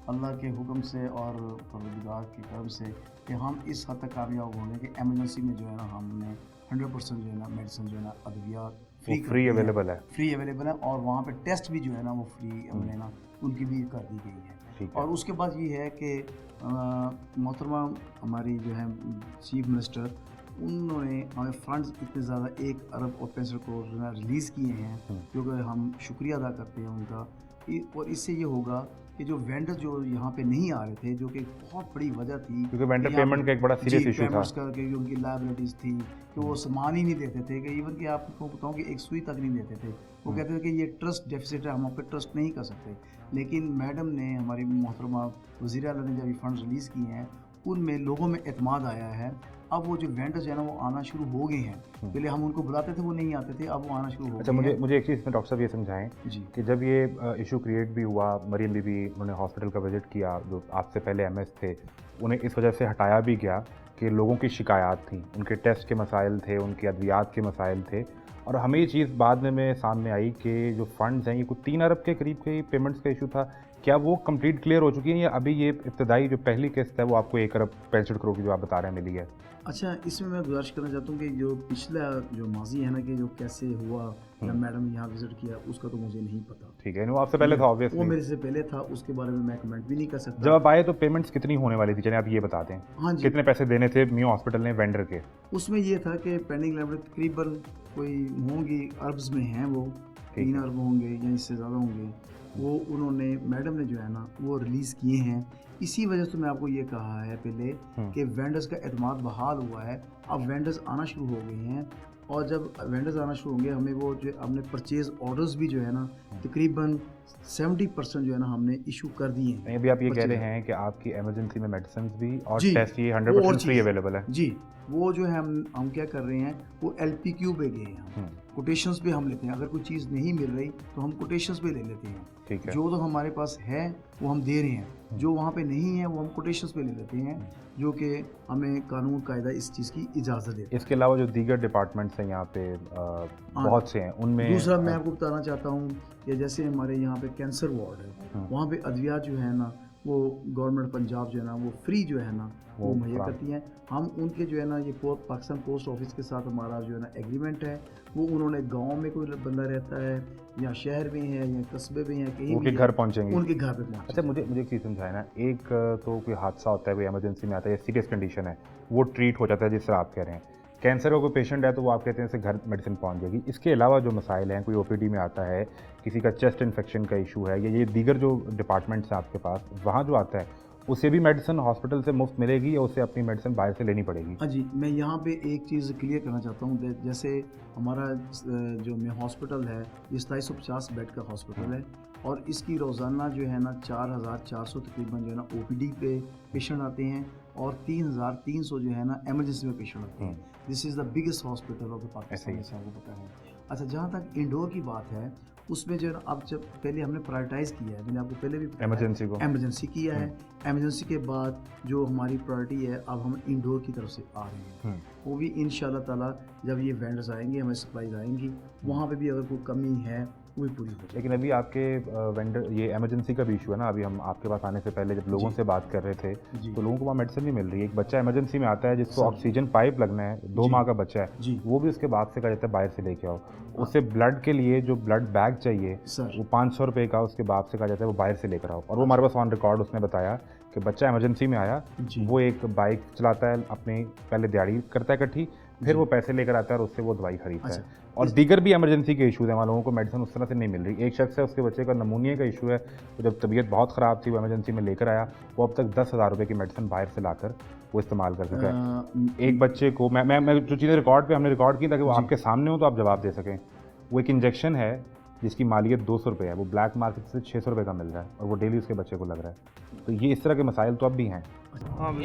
अल्लाह के हुक्म से और परवरदिगार की तरफ से कि हम इस हद तक कामयाब हो गए कि एमरजेंसी में जो है ना हमने 100% जो है ना मेडिसिन जो है ना अद्वियात फ्री अवेलेबल है, फ्री अवेलेबल है, और वहाँ पे टेस्ट भी जो है ना वो फ्री हमने ना उनकी भी कर दी गई है। और उसके बाद ये है कि मोहतरमा हमारी जो है चीफ मिनिस्टर, उन्होंने हमें फंड्स इतने ज़्यादा 1 अरब और 65 करोड़ जो है रिलीज़ किए हैं, जो कि हम शुक्रिया अदा करते हैं उनका। और इससे ये होगा कि जो वेंडर जो यहाँ पे नहीं आ रहे थे, जो कि बहुत बड़ी वजह थी, क्योंकि वेंडर पेमेंट का एक बड़ा सीरियस इशू था क्योंकि उनकी लायबिलिटीज़ थी कि वो सामान ही नहीं देते थे, कि इवन कि आपको बताऊँ कि एक सुई तक नहीं देते थे। वो कहते थे कि ये ट्रस्ट डेफिसिट है, हम आप पे ट्रस्ट नहीं कर सकते। लेकिन मैडम ने, हमारी मोहतरमा वज़ीर आला ने जब ये फंड रिलीज़ किए हैं, उनमें लोगों में एतमाद आया है। अब वो जो वेंडर्स हैं ना वो आना शुरू हो गए हैं। पहले हम उनको बुलाते थे वो नहीं आते थे, अब वो आना शुरू हो गए। अच्छा, मुझे एक चीज़ में डॉक्टर साहब ये समझाएं जी कि जब ये इशू क्रिएट भी हुआ, मरियम बीबी उन्होंने हॉस्पिटल का विजिट किया, जो आपसे पहले MS थे, उन्हें इस वजह से हटाया भी गया कि लोगों की शिकायत थी, उनके टेस्ट के मसाइल थे, उनके अद्वियात के मसाइल थे, और हमें ये चीज़ बाद में सामने आई कि जो फ़ंड्स हैं ये कुछ 3 अरब के करीब के पेमेंट्स का इशू था, क्या वो कंप्लीट क्लियर हो चुकी है या अभी ये इब्तदाई जो पहली किस्त है वो आपको 1 अरब 65 करोड़ की जो आप बता रहे हैं मिली है? अच्छा, इसमें मैं गुजारिश करना चाहता हूँ कि जो पिछला जो माजी है ना कि जो कैसे हुआ या मैडम ने यहाँ विजिट किया उसका तो मुझे नहीं पता। ठीक है, वो आपसे पहले था वो ऑब्वियसली। मेरे से पहले था, उसके बारे में मैं कमेंट भी नहीं कर सकता। जब आप आए तो पेमेंट्स कितनी होने वाली थी, चलिए आप ये बता दें। हाँ जी, कितने पैसे देने थे मियो हॉस्पिटल ने वेंडर के? उसमें ये था कि पेंडिंग लेवल तकरीबन कोई होंगी अरब्स में हैं, वो 3 अरब होंगे या इससे ज़्यादा होंगे। वो उन्होंने मैडम ने जो है ना वो रिलीज़ किए हैं। इसी वजह से मैं आपको ये कहा है पहले कि वेंडर्स का एतमाद बहाल हुआ है, अब वेंडर्स आना शुरू हो गए हैं। और जब वेंडर्स आना शुरू होंगे हमें वो जो हमने परचेज ऑर्डर्स भी जो है ना तकरीबन 70% जो है ना हमने इशू कर दिए हैं। अभी आप ये कह रहे हैं कि आपकी इमरजेंसी में मेडिसिन भी और टेस्ट ये 100% फ्री अवेलेबल है? जी, वो जो है हम क्या कर रहे हैं वो LPQ पे गए हैं, हम कोटेशंस पे हम लेते हैं। अगर कोई चीज़ नहीं मिल रही तो हम कोटेशंस पे ले लेते हैं। ठीक है। जो तो हमारे पास है वो हम दे रहे हैं, जो वहाँ पे नहीं है वो हम कोटेशंस पे ले लेते हैं, जो कि हमें कानून कायदा इस चीज़ की इजाज़त देता है। इसके अलावा जो दीगर डिपार्टमेंट्स हैं यहाँ पे बहुत से हैं, उनमें दूसरा मैं आपको बताना चाहता हूँ कि जैसे हमारे यहाँ पे कैंसर वार्ड है, वहाँ पे अद्वियात जो है ना वो गवर्नमेंट पंजाब जो है ना वो फ्री जो है ना वो मुहैया करती हैं। हम उनके जो है ना ये पाकिस्तान पोस्ट ऑफिस के साथ हमारा जो है ना एग्रीमेंट है। वो उन्होंने गांव में कोई बंदा रहता है या शहर में है या कस्बे में है, कहीं उनके घर पहुँचेंगे, उनके घर पे पहुँच। अच्छा, मुझे एक चीज़ समझाए ना, एक तो कोई हादसा होता है, कोई इमरजेंसी में आता है या सीरियस कंडीशन है, वो ट्रीट हो जाता है जिस तरह आप कह रहे हैं। कैंसर का कोई पेशेंट है तो वो आप कहते हैं इससे घर मेडिसिन पहुंच जाएगी। इसके अलावा जो मसाइल हैं, कोई OPD में आता है, किसी का चेस्ट इन्फेक्शन का इशू है, या ये दीगर जो डिपार्टमेंट्स हैं आपके पास, वहाँ जो आता है उसे भी मेडिसिन हॉस्पिटल से मुफ्त मिलेगी या उसे अपनी मेडिसिन बाहर से लेनी पड़ेगी? हाँ जी, मैं यहाँ पे एक चीज़ क्लियर करना चाहता हूँ। जैसे हमारा जो मैं हॉस्पिटल है ये 2750 बेड का हॉस्पिटल है और इसकी रोज़ाना जो है ना 4400 तकरीबन जो है ना OPD पे पेशेंट आते हैं और 3300 जो है ना एमरजेंसी में पेशेंट आते हैं। This is the biggest hospital of the Pakistan, ऐसे आपको पता है। अच्छा, जहाँ तक इंडोर की बात है उसमें जो है ना अब जब पहले हमने प्रायोरिटाइज़ किया है, मैंने आपको पहले भी एमरजेंसी किया है। एमरजेंसी के बाद जो हमारी प्रायोरिटी है अब हम इंडोर की तरफ से आ रहे हैं। वो भी इंशाल्लाह ताला जब ये वेंडर्स आएंगे, हमें सप्लाईज आएंगी, वहाँ पे भी अगर कोई कमी है वो भी पूरी हो जाएगी। लेकिन अभी आपके वेंडर ये इमरजेंसी का भी इशू है ना। अभी हम आपके पास आने से पहले जब लोगों से बात कर रहे थे तो लोगों को वहाँ मेडिसिन नहीं मिल रही है। एक बच्चा इमरजेंसी में आता है जिसको ऑक्सीजन पाइप लगना है, 2 माह का बच्चा है, वो भी उसके बाद से कहा जाता है बाहर से लेके आओ। उससे ब्लड के लिए जो ब्लड बैग चाहिए वो 500 रुपये का उसके बाप से कहा जाता है वो बाहर से लेकर आओ। और वो हमारे पास ऑन रिकॉर्ड उसने बताया कि बच्चा इमरजेंसी में आया, वो एक बाइक चलाता है, अपनी पहले दिहाड़ी करता है इकट्ठी, फिर वो पैसे लेकर आता है और उससे वो दवाई खरीदता है। और दीगर भी इमरजेंसी के इशूज़ हैं, वहाँ लोगों को मेडिसिन उस तरह से नहीं मिल रही। एक शख्स है, उसके बच्चे का नमूनिया का इशू है, तो जब तबीयत बहुत ख़राब थी वो इमरजेंसी में लेकर आया, वो अब तक 10,000 रुपये की मेडिसिन बाहर से लाकर वो इस्तेमाल कर चुका है। एक बच्चे को मैं जो चीज़ें रिकॉर्ड पे हमने रिकॉर्ड की ताकि वो आपके सामने हो तो आप जवाब दे सकें। वो एक इंजेक्शन है जिसकी मालियत 200 रुपये है, वो ब्लैक मार्केट से 600 रुपये का मिल रहा है और वो डेली उसके बच्चे को लग रहा है। तो ये इस तरह के मसाइल तो अब भी हैं।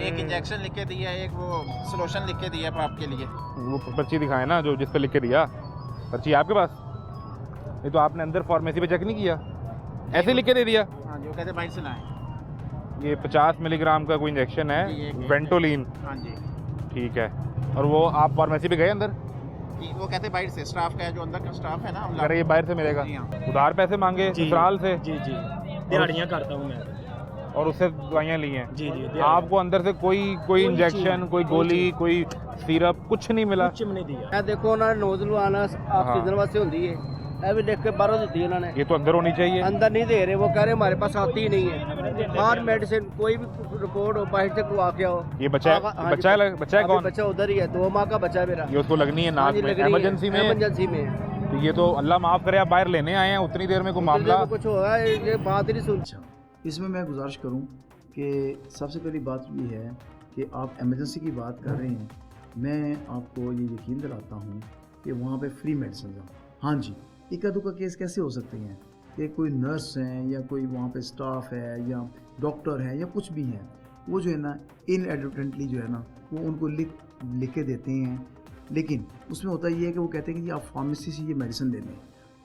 एक इंजेक्शन लिख के दिया, एक वो सोल्यूशन लिख के दिया आपके लिए। वो पर्ची दिखाए ना जो जिस पे लिख के दिया, पर्ची आपके पास? नहीं तो आपने अंदर फार्मेसी पे चेक नहीं किया, ऐसे लिख के दे दिया? हाँ जी, वो कहते बाइक से लाएं। ये 50 मिलीग्राम का कोई इंजेक्शन है, वेंटोलिन। हाँ जी, ठीक है। और वो आप फार्मेसी पे गए अंदर? वो कहते बाइक से, स्टाफ का है जो अंदर का स्टाफ है ना, हम अरे ये बाहर से मिलेगा, उधार पैसे मांगे ससुराल से? जी जी, दिहाड़ियाँ करता हूँ मैं और उससे दवाइयाँ ली हैं? जी जी। आपको अंदर से कोई इंजेक्शन, कोई गोली, कोई सिरप कुछ नहीं मिला? कुछ नहीं दिया। ਇਹ ਦੇਖੋ ਉਹਨਾਂ ਨੇ ਨੋਜ਼ਲ ਆਣਾ ਆਕਸੀਜਨ ਵਾਸਤੇ ਹੁੰਦੀ ਹੈ, ਇਹ ਵੀ ਲਿਖ ਕੇ ਬਾਹਰੋਂ ਦਿੱਤੀ ਉਹਨਾਂ ਨੇ। ये तो अंदर होनी चाहिए। अंदर नहीं दे रहे, वो कह रहे हमारे पास आती ही नहीं है। हर मेडिसिन कोई भी रिपोर्ट हो बाहर से को आके आओ। ये बच्चा है कौन? बच्चा उधर ही है, 2 माह का बच्चा है मेरा। ये उसको लगनी है नाक में इमरजेंसी में? इमरजेंसी में। तो ये तो अल्लाह माफ़ करे आप बाहर लेने आए हैं, उतनी देर में कोई मामला कुछ होगा, ये बात ही नहीं सुन। इसमें मैं गुजारिश करूं कि सबसे पहली बात ये है कि आप इमरजेंसी की बात कर रहे हैं, मैं आपको ये यकीन दिलाता हूं कि वहाँ पे फ्री मेडिसिन है। हाँ जी, इक्का दुक्का केस कैसे हो सकते हैं कि कोई नर्स हैं या कोई वहाँ पे स्टाफ है या डॉक्टर है या कुछ भी है, वो जो है ना इनएडवर्टेंटली जो है ना वो उनको लिख के देते हैं। लेकिन उसमें होता ये है कि वो कहते हैं कि आप फार्मेसी से ये मेडिसिन ले लें।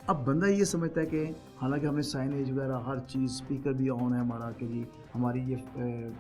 अब बंदा ये समझता है कि हालांकि हमने साइनेज वगैरह हर चीज़, स्पीकर भी ऑन है हमारा कि जी हमारी ये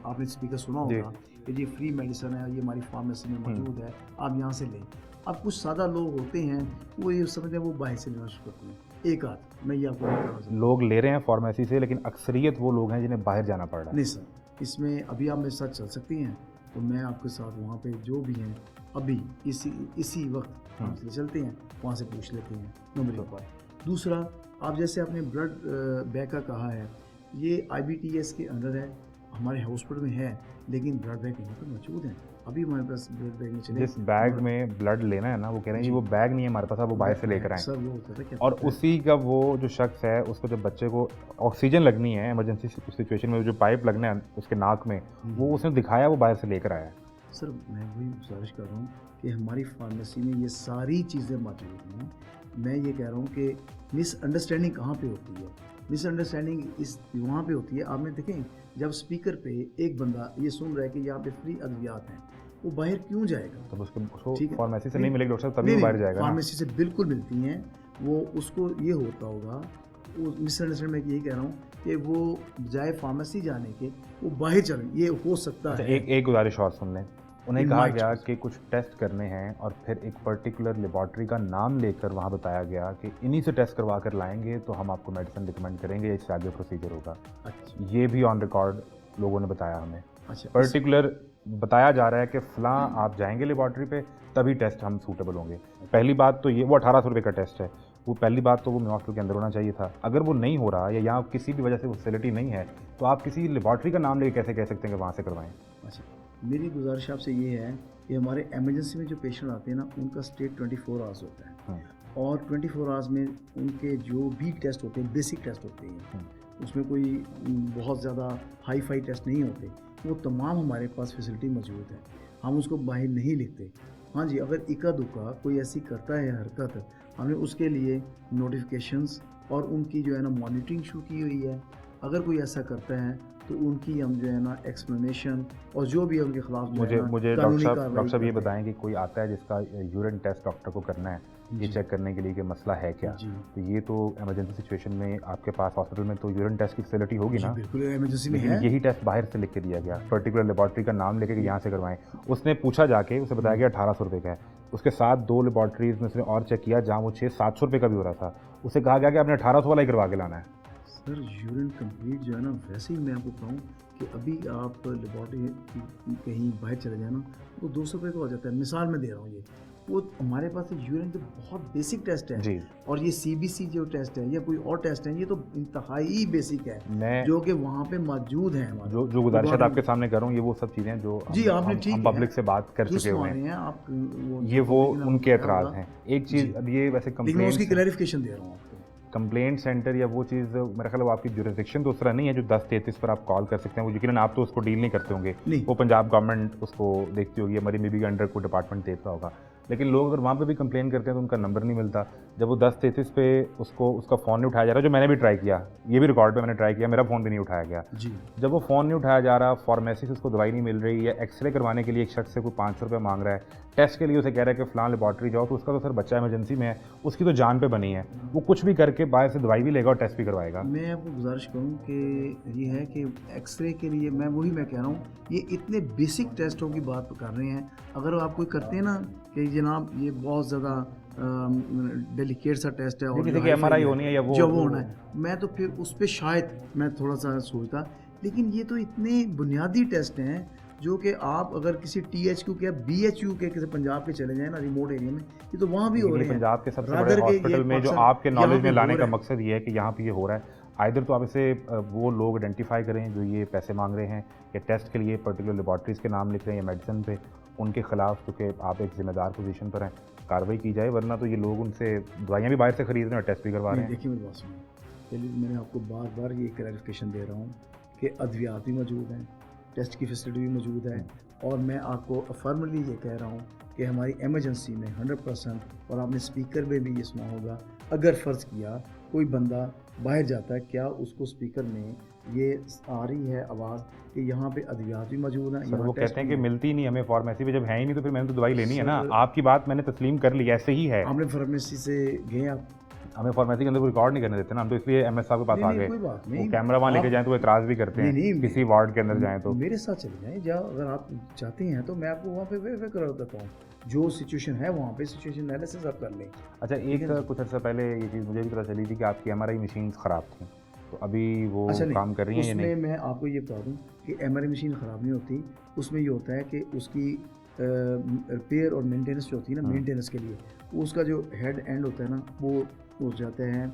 आपने स्पीकर सुना होगा कि जी फ्री मेडिसिन है, ये हमारी फार्मेसी में मौजूद है, आप यहाँ से लें। अब कुछ सादा लोग होते हैं वो ये समझते हैं वो बाहर से लेना शुरू करते हैं। एक आध, मैं ये आपको नहीं बता सकता। लोग ले रहे हैं फार्मेसी से, लेकिन अक्सरियत वो लोग हैं जिन्हें बाहर जाना पड़ रहा है। नहीं सर, इसमें अभी आप मेरे साथ चल सकती हैं, तो मैं आपके साथ वहाँ पे जो भी हैं अभी इसी वक्त हम चलते हैं, वहाँ से पूछ लेते हैं, नंबर 1 बात। दूसरा, आप जैसे आपने ब्लड बैंक का कहा है, ये IBTS के अंडर है, हमारे हॉस्पिटल में है, लेकिन ब्लड बैंक यहाँ पर मौजूद हैं। अभी हमारे पास ब्लड बैंक में चले, जिस बैग में ब्लड लेना है ना, वो कह रहे हैं कि वो बैग नहीं है हमारे पास, आप वो बाहर से लेकर आए। सर वो होता था क्या, और उसी का वो जो शख्स है, उसको जब बच्चे को ऑक्सीजन लगनी है इमरजेंसी सिचुएशन में, जो पाइप लगना है उसके नाक में, वो उसने दिखाया, वो बाहर से लेकर आया। सर मैं वही गुजारिश कर रहा हूँ कि हमारी फार्मेसी में ये सारी चीज़ें मौजूद हैं। मैं ये कह रहा हूँ कि मिसअंडरस्टैंडिंग कहाँ पे होती है? मिसअंडरस्टैंडिंग इस वहाँ पे होती है, आपने देखें जब स्पीकर पे एक बंदा ये सुन रहा है कि यहाँ पे फ्री अद्वियात हैं, वो बाहर क्यों जाएगा? तब उसको ठीक है। फार्मेसी से नहीं मिलेगी डॉक्टर साहब, तभी वो बाहर जाएगा ना। फार्मेसी से बिल्कुल मिलती हैं, वो उसको ये होता होगा, वो मिसअंडरस्टैंड मैं यही कह रहा हूँ कि वो बजाय फार्मेसी जाने के वो बाहर चलें, ये हो सकता अच्छा, है। एक गुजारिश और सुन लें। उन्हें In कहा my गया choice. कि कुछ टेस्ट करने हैं, और फिर एक पर्टिकुलर लेबॉर्ट्री का नाम लेकर वहाँ बताया गया कि इन्हीं से टेस्ट करवा कर लाएंगे तो हम आपको मेडिसिन रिकमेंड करेंगे, या इससे आगे प्रोसीजर होगा। अच्छा ये भी ऑन रिकॉर्ड लोगों ने बताया हमें। अच्छा, पर्टिकुलर बताया जा रहा है कि फ़लाँ आप जाएंगे लेबॉर्ट्री पे, तभी टेस्ट हम सूटेबल होंगे। पहली बात तो ये, वो 1800 रुपये का टेस्ट है, वो पहली बात तो वो हॉस्पिटल के अंदर होना चाहिए था। अगर वो नहीं हो रहा, या यहाँ किसी भी वजह से वो फैसिलिटी नहीं है, तो आप किसी लेबॉर्ट्री का नाम लेके कैसे कह सकते हैं कि वहाँ से करवाएं? अच्छा, मेरी गुजारिश आपसे ये है कि हमारे एमरजेंसी में जो पेशेंट आते हैं ना, उनका स्टे 24 आवर्स होता है, और 24 आवर्स में उनके जो भी टेस्ट होते हैं, बेसिक टेस्ट होते हैं, उसमें कोई बहुत ज़्यादा हाई फाई टेस्ट नहीं होते, वो तमाम हमारे पास फैसिलिटी मौजूद है, हम उसको बाहर नहीं लिखते। हाँ जी, अगर इक्का दुक्का कोई ऐसी करता है हरकत, हमने उसके लिए नोटिफिकेशंस और उनकी जो है ना मॉनिटरिंग शुरू की हुई है। अगर कोई ऐसा करता है तो उनकी हम जो है ना एक्सप्लेनेशन और जो भी है उनके खिलाफ जो है ना मुझे कानूनी डॉक्टर कार्रवाई साहब ये करते हैं। बताएं कि कोई आता है जिसका यूरिन टेस्ट डॉक्टर को करना है, ये जी। चेक करने के लिए कि मसला है क्या, जी। तो ये तो इमरजेंसी सिचुएशन में आपके पास हॉस्पिटल में तो यूरिन टेस्ट की फैसिलिटी होगी जी, ना। बिल्कुल इमरजेंसी में लेकिन है। यही टेस्ट बाहर से लिख के दिया गया, पर्टिकुलर लेबॉर्ट्री का नाम लेके कि यहाँ से करवाएं। उसने पूछा जाके, उसे बताया गया 1800 रुपये का है। उसके साथ 2 लेबॉर्ट्रीज में उसने और चेक किया जहाँ वो 600-700 रुपये का भी हो रहा था। उसे कहा गया कि आपने 1800 वाला ही करवा के लाना है। सर यूरिन कंप्लीट जो है ना, वैसे ही मैं आपको कहूँ कि अभी आप लेबॉर्ट्री कहीं बाहर चले जाए ना, वो 200 रुपये का हो जाता है। मिसाल में दे रहा हूँ, ये वो हमारे पास यूरिन तो बहुत बेसिक टेस्ट है जी। और ये CBC जो टेस्ट है या कोई और टेस्ट है, ये तो इंतहाई बेसिक है, मैं जो कि वहाँ पे मौजूद है हमारे। जो गुजारिश आपके सामने कर रहा हूँ, ये वो सब चीज़ें जो जी, आपने ठीक हम है। पब्लिक से बात कर चुके हुए हैं, आप ये वो उनके एतराज़ हैं। एक चीज़, अब ये वैसे लेकिन मैं उसकी कंप्लेंट क्लैरिफिकेशन दे रहा हूँ आपको। कंप्लेंट सेंटर या वो चीज़, मेरा ख्याल है वो आपकी जुरिस्डिक्शन तो उस तरह नहीं है जो 1033 पर आप कॉल कर सकते हैं। वो यकीनन आप तो उसको डील नहीं करते होंगे, नहीं। वो पंजाब गवर्नमेंट उसको देखती होगी, हमारी मेबी के अंडर कोई डिपार्टमेंट देख रहा होगा। लेकिन लोग अगर वहाँ पे भी कंप्लेन करते हैं तो उनका नंबर नहीं मिलता। जब वो 1033 पे उसका फ़ोन नहीं उठाया जा रहा, जो मैंने भी ट्राई किया, ये भी रिकॉर्ड पे मैंने ट्राई किया, मेरा फ़ोन भी नहीं उठाया गया। जी। जब वो फ़ोन नहीं उठाया जा रहा, फार्मेसी से उसको दवाई नहीं मिल रही, या एक्सरे करवाने के लिए एक शख्स से कोई 500 रुपये मांग रहा है, टेस्ट के लिए उसे कह रहा है कि फ़लाँ लेबॉर्ट्री जाओ, तो उसका तो सर बच्चा इमरजेंसी में है, उसकी तो जान पे बनी है, वो कुछ भी करके बाहर से दवाई भी लेगा और टेस्ट भी करवाएगा। मैं आपको गुजारिश करूँ कि ये है कि एक्सरे के लिए मैं कह रहा हूँ, ये इतने बेसिक टेस्टों की बात कर रहे हैं। अगर आप कोई करते हैं ना कि जनाब ये बहुत ज़्यादा डेलिकेट सा टेस्ट है और किसी की MRI होनी है या वो जो वो होना है, मैं तो फिर उस पर शायद मैं थोड़ा सा सोचता, लेकिन ये तो इतने बुनियादी टेस्ट हैं जो कि आप अगर किसी THQ के BHU के किसी पंजाब के चले जाएं ना, रिमोट एरिया में, ये तो वहाँ भी हो रहे हैं। पंजाब के सबसे Rather बड़े के ये हॉस्पिटल में जो अक्सर आपके यहाँ नॉलेज पे में लाने हो का रहा है। मकसद ये है कि यहाँ पे ये हो रहा है। आइदर तो आप इसे वो लोग आइडेंटिफाई करें जो ये पैसे मांग रहे हैं, या टेस्ट के लिए पर्टिकुलर लेबॉर्ट्रीज़ के नाम लिख रहे हैं या मेडिसिन पे, उनके खिलाफ, क्योंकि आप एक जिम्मेदार पोजीशन पर हैं, कार्रवाई की जाए, वरना तो ये लोग उनसे दवाइयाँ भी बाहर से खरीद रहे हैं और टेस्ट भी करवा रहे हैं। देखिए मेरी बात सुनिए, पहले मैंने आपको बार बार ये क्लैरिफिकेशन दे रहा हूँ कि अद्वियात भी मौजूद हैं, टेस्ट की फैसिलिटी भी मौजूद है, और मैं आपको अफर्मली ये कह रहा हूँ कि हमारी एमरजेंसी में 100%, और आपने स्पीकर में भी ये सुना होगा, अगर फ़र्ज़ किया कोई बंदा बाहर जाता है, क्या उसको स्पीकर में ये आ रही है आवाज़ कि यहाँ पे अद्वियात भी मौजूद हैं। सर वो कहते हैं कि मिलती नहीं हमें फार्मेसी पे, जब है ही नहीं तो फिर मैंने तो दवाई लेनी है ना। सर, आपकी बात मैंने तस्लीम कर ली, ऐसे ही है। आपने फार्मेसी से गए आप हमें फार्मेसी के अंदर रिकॉर्ड नहीं करने देते ना, हम तो इसलिए एमएस साहब के पास आ नहीं, गए। कोई बात वो नहीं। कैमरा वहाँ लेके आप- जाएं तो वो एतराज़ भी करते हैं, नहीं, किसी वार्ड के अंदर जाएं तो। मेरे साथ चले जाएं, या अगर आप चाहते हैं तो मैं आपको वहाँ पे वेरीफाई करा देता हूँ, जो सिचुएशन है वहाँ पे सिचुएशन एनालिसिस आप कर लें। अच्छा, एक कुछ अर्सा पहले ये चीज़ मुझे भी पता चली थी कि आपकी एमआरआई मशीन ख़राब थी, तो अभी वो अच्छा नहीं, काम कर रही हैं या उसमें नहीं? मैं आपको ये बता दूं कि एमआरआई मशीन ख़राब नहीं होती, उसमें ये होता है कि उसकी रिपेयर और मेंटेनेंस जो होती है ना, हाँ। मेंटेनेंस के लिए उसका जो हेड एंड होता है ना, वो हो जाते हैं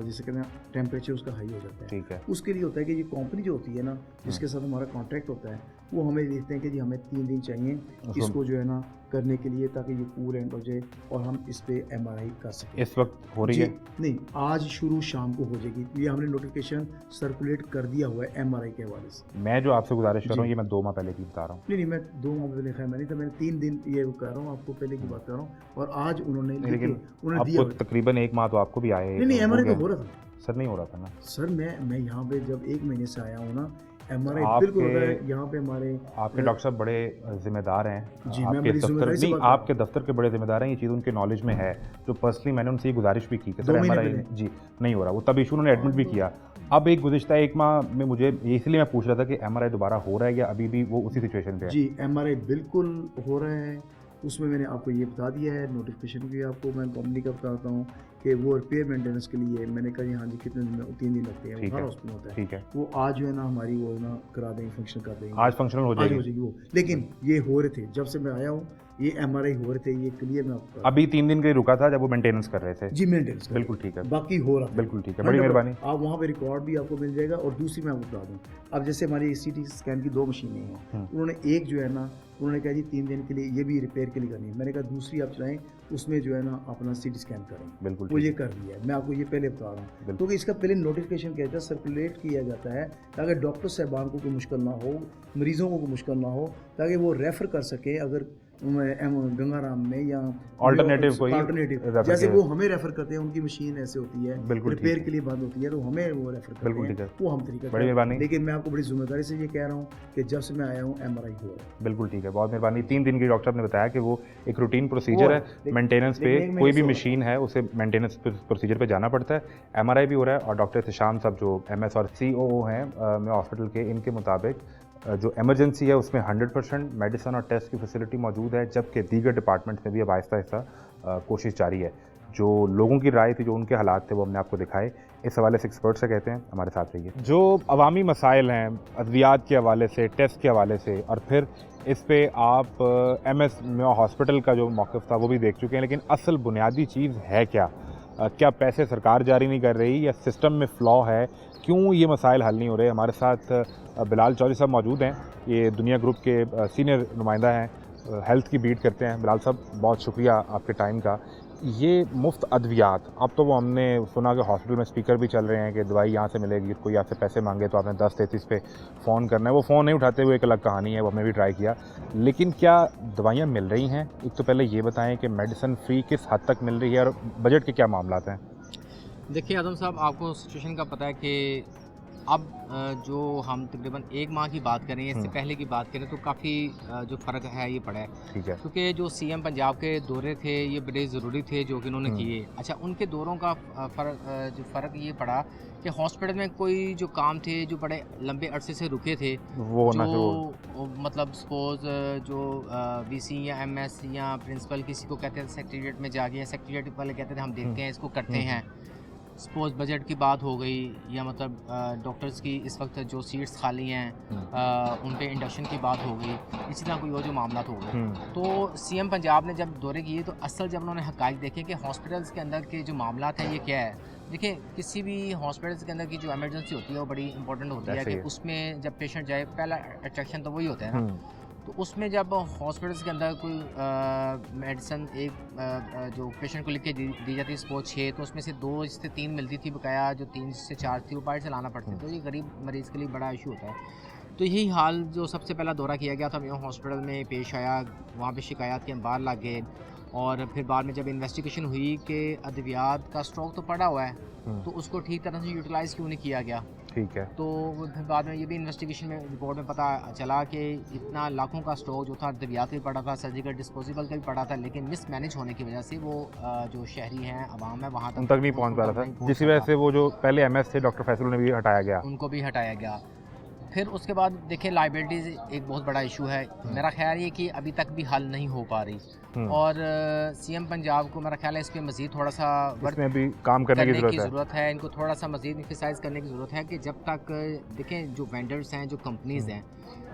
जिसे कहते हैं टेम्परेचर उसका हाई हो जाता है। ठीक है। उसके लिए होता है कि ये कंपनी जो होती है ना, जिसके साथ हमारा कॉन्ट्रैक्ट होता है, वो हमें देखते हैं कि जी हमें 3 दिन चाहिए इसको जो है ना करने के लिए, ताकि ये कूल एंड हो जाए और हम इस पे एमआरआई कर सकें। इस वक्त हो रही जी, है? नहीं, आज शुरू शाम को हो जाएगी, ये हमने नोटिफिकेशन सर्कुलेट कर दिया हुआ है एमआरआई के हवाले से। मैं जो आपसे गुजारिश कर रहा हूँ जी। ये मैं 2 माह पहले की बता रहा हूँ। नहीं, मैं 2 माह पहले खैर नहीं था, मैंने 3 दिन ये कर रहा हूँ, आपको पहले की बात कर रहा हूँ, और आज उन्होंने नहीं, लेकिन उन्होंने दिया आपको हुआ है। तकरीबन 1 माह तो आपको भी आए। नहीं, एमआरआई हो तो हो गया। रहा था सर नहीं हो रहा था ना सर, मैं यहाँ पे जब 1 महीने से आया हूँ ना, एमआरआई बिल्कुल हो रहा है यहाँ पे हमारे। आपके डॉक्टर साहब बड़े जिम्मेदार हैं। जी, मैं आपके बड़ी दफ्तर जिम्मेदारी से नहीं, बात कर रहा हूँ। आपके दफ्तर के बड़े जिम्मेदार हैं, ये चीज़ उनके नॉलेज में है। जो पर्सनली मैंने उनसे ये गुजारिश भी की कि 2 सर महीने एमआरआई पहले। जी नहीं हो रहा, वो तब इशू उन्होंने एडमिट भी किया। अब एक गुज़िश्ता 1 माह में मुझे इसलिए मैं पूछ रहा था कि एमआरआई दोबारा हो रहा है या अभी भी वो उसी सिचुएशन पे है? जी, एमआरआई बिल्कुल हो रहा है, उसमें मैंने आपको ये बता दिया है, नोटिफिकेशन भी आपको मैं कंपनी का बताता हूँ कि वो रिपेयर मेंटेनेंस के लिए मैंने कहा जी हाँ जी कितने दिन में, 3 दिन लगते हैं, ठीक वो हर है, हॉस्पिटल होता है। ठीक है। वो आज जो है ना हमारी वो ना करा देंगे, फंक्शन कर देंगे, आज फंक्शनल हो आज हो जाएगी। जाएगी वो। लेकिन ये हो रहे थे जब से मैं आया हूँ, ये एमआरआई हो रहे थे, ये क्लियर मैं आपको अभी 3 दिन के लिए रुका था जब वो मेंटेनेंस कर रहे थे। जी मेंटेनेंस बिल्कुल ठीक है, बाकी हो रहा था। बिल्कुल ठीक है, बड़ी मेहरबानी। आप वहाँ पे रिकॉर्ड भी आपको मिल जाएगा। और दूसरी मैं आपको बता दूँ, अब जैसे हमारी सीटी स्कैन की 2 मशीनें हैं, उन्होंने एक जो है ना, उन्होंने कहा जी 3 दिन के लिए ये भी रिपेयर के लिए करनी है। मैंने कहा दूसरी आप चलाएं, उसमें जो है ना अपना सीटी स्कैन करें। बिल्कुल वो ठीक ये कर दिया है, मैं आपको ये पहले बता रहा हूँ, बिल्कुल। क्योंकि इसका पहले नोटिफिकेशन किया जाता है, सर्कुलेट किया जाता है, ताकि डॉक्टर साहबान को कोई मुश्किल ना हो, मरीजों को कोई मुश्किल ना हो, ताकि वो रेफ़र कर सके अगर गंगाराम में या Alternative कोई अल्टरनेटिव, रेफर जैसे किया। वो हमें रेफ़र करते हैं, उनकी मशीन ऐसे होती है बिल्कुल ठीक रिपेयर है। के लिए बंद होती है, तो हमें वो रेफ़र करते बिल्कुल ठीक हैं, है। वो हम तरीका बड़ी मेहरबानी। लेकिन मैं आपको बड़ी जिम्मेदारी से ये कह रहा हूँ कि जब से मैं आया हूँ एमआरआई हो रहा है। बिल्कुल ठीक है, बहुत मेहरबानी। 3 दिन की डॉक्टर साहब ने बताया कि वो एक रूटीन प्रोसीजर है, लेकिन- मेंटेनेंस पे लेकिन एक कोई भी महीने से मशीन है उसे मेंटेनेंस प्रोसीजर पे जाना पड़ता है। एमआरआई भी हो रहा है और डॉक्टर इत्तेशाम साहब जो एमएस और सीओओ हैं मैं हॉस्पिटल के, इनके मुताबिक जो इमरजेंसी है उसमें 100% मेडिसिन और टेस्ट की फैसिलिटी मौजूद है, जबकि दीगर डिपार्टमेंट्स में भी अब आहिस्ता आहिस्ता कोशिश जारी है। जो लोगों की राय थी, जो उनके हालात थे, वो हमने आपको दिखाए। इस हवाले से एक्सपर्ट से कहते हैं हमारे साथ रहिए। जो अवामी मसाइल हैं अद्वियात के हवाले से, टेस्ट के हवाले से, और फिर इस पे आप एमएस हॉस्पिटल का जो मौक़िफ़ था वो भी देख चुके हैं, लेकिन असल बुनियादी चीज़ है क्या? क्या पैसे सरकार जारी नहीं कर रही या सिस्टम में फ़्लॉ है? क्यों ये मसाइल हल नहीं हो रहे? हमारे साथ बिलाल चौधरी साहब मौजूद हैं, ये दुनिया ग्रुप के सीनियर नुमाइंदा हैं, हेल्थ की बीट करते हैं। बिलाल साहब बहुत शुक्रिया आपके टाइम का। ये मुफ्त अद्वियात, अब तो वो हमने सुना कि हॉस्पिटल में स्पीकर भी चल रहे हैं कि दवाई यहाँ से मिलेगी, कोई आपसे पैसे मांगे तो आपने 1033 पे फ़ोन करना है। वो फ़ोन नहीं उठाते हुए एक अलग कहानी है, वो हमने भी ट्राई किया। लेकिन क्या दवाइयाँ मिल रही हैं? एक तो पहले ये बताएं कि मेडिसिन फ्री किस हद तक मिल रही है और बजट के क्या मामलात हैं? देखिए आदम साहब, आपको सिचुएशन का पता है कि अब जो हम तकरीबन 1 माह की बात करें, इससे पहले की बात करें, तो काफ़ी जो फ़र्क है ये पड़ा है। ठीक है। क्योंकि जो सीएम पंजाब के दौरे थे ये बड़े ज़रूरी थे जो कि उन्होंने किए। अच्छा, उनके दौरों का फ़र्क ये पड़ा कि हॉस्पिटल में कोई जो काम थे जो बड़े लंबे अरसे से रुके थे, वो ना मतलब सपोज़ जो वीसी या एमएस या प्रिंसिपल किसी को कहते थे सेक्रेटेरिएट में जाके, या सेक्रेटेरिएट वाले कहते थे हम देखते हैं इसको करते हैं। सपोज बजट की बात हो गई, या मतलब डॉक्टर्स की इस वक्त जो सीट्स खाली हैं उन पे इंडक्शन की बात हो गई, इसी तरह कोई और जो मामला हो गए। तो सीएम पंजाब ने जब दौरे किए तो असल जब उन्होंने हक़ाइक़ देखे कि हॉस्पिटल्स के अंदर के जो मामला हैं ये क्या है। देखिए, किसी भी हॉस्पिटल्स के अंदर की जो इमरजेंसी होती है वो बड़ी इंपॉर्टेंट होती है कि उसमें जब पेशेंट जाए, पहला अट्रैक्शन तो वही होता है ना। तो उसमें जब हॉस्पिटल्स के अंदर कोई मेडिसिन एक जो पेशेंट को लिख के दी जाती है, सपोज 6, तो उसमें से 2 से 3 मिलती थी बकाया, जो 3 से 4 थी वो बाहर से लाना पड़ती। तो ये गरीब मरीज़ के लिए बड़ा इशू होता है। तो यही हाल जो सबसे पहला दौरा किया गया था मेयो हॉस्पिटल में पेश आया, वहाँ पे शिकायत के अंबार लग गए। और फिर बाद में जब इन्वेस्टिगेशन हुई कि अद्वियात का स्टॉक तो पड़ा हुआ है, तो उसको ठीक तरह से यूटिलाइज़ क्यों नहीं किया गया। ठीक है। तो फिर बाद में ये भी इन्वेस्टिगेशन में रिपोर्ट में पता चला कि इतना लाखों का स्टॉक जो था दरियात भी पड़ा था, सर्जिकल डिस्पोजेबल का भी पड़ा था, लेकिन मिसमैनेज होने की वजह से वो जो शहरी हैं आवाम है वहाँ उन तक नहीं पहुँच पा रहा था, जिसकी वजह से वो जो पहले MS थे डॉक्टर फैसल उन्हें भी हटाया गया, उनको भी हटाया गया। फिर उसके बाद देखिए लाइबिलिटीज़ एक बहुत बड़ा इशू है। मेरा ख्याल ये कि अभी तक भी हल नहीं हो पा रही और CM पंजाब को मेरा ख्याल है इस पर मज़ीद थोड़ा सा वर्क इसमें भी काम करने की ज़रूरत है। इनको थोड़ा सा मज़ीद इम्फसाइज़ करने की ज़रूरत है कि जब तक देखें जो वेंडर्स हैं, जो कंपनीज़ हैं,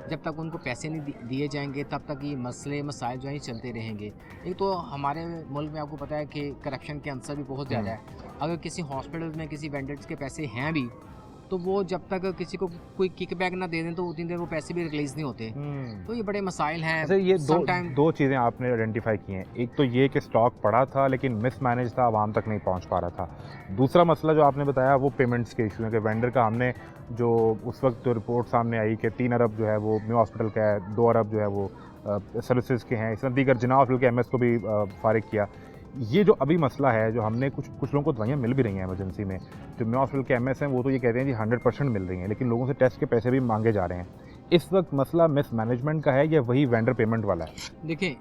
जब तक उनको पैसे नहीं दिए जाएंगे तब तक ये मसले मसाइल जो हैं चलते रहेंगे। एक तो हमारे मुल्क में आपको पता है कि करप्शन के अंसर भी बहुत ज़्यादा है। अगर किसी हॉस्पिटल में किसी वेंडर्स के पैसे हैं भी तो वो जब तक किसी को कोई किकबैक ना दे दें तो उतनी देर वो पैसे भी रिलीज़ नहीं होते। तो ये बड़े मसाइल हैं। अच्छा, ये दो चीज़ें आपने आइडेंटिफाई की हैं। एक तो ये कि स्टॉक पड़ा था लेकिन मिसमैनेज था, आवाम तक नहीं पहुंच पा रहा था। दूसरा मसला जो आपने बताया वो पेमेंट्स के इशू है कि वेंडर का हमने जो उस वक्त तो रिपोर्ट सामने आई कि 3 अरब जो है वो न्यू हॉस्पिटल का है, 2 अरब जो है वो सर्विसेज के हैं, इसमें दीगर जिना हॉस्पिटल के MS को भी फारिग किया। ये जो अभी मसला है, जो हमने कुछ लोगों को दवाइयाँ मिल भी रही हैं इमरजेंसी में, जो न्यू हॉस्पिटल के MS हैं वो तो ये कहते हैं जी 100% मिल रही हैं, लेकिन लोगों से टेस्ट के पैसे भी मांगे जा रहे हैं। इस वक्त मसला मिसमैनेजमेंट का है या वही वेंडर पेमेंट वाला है? देखिए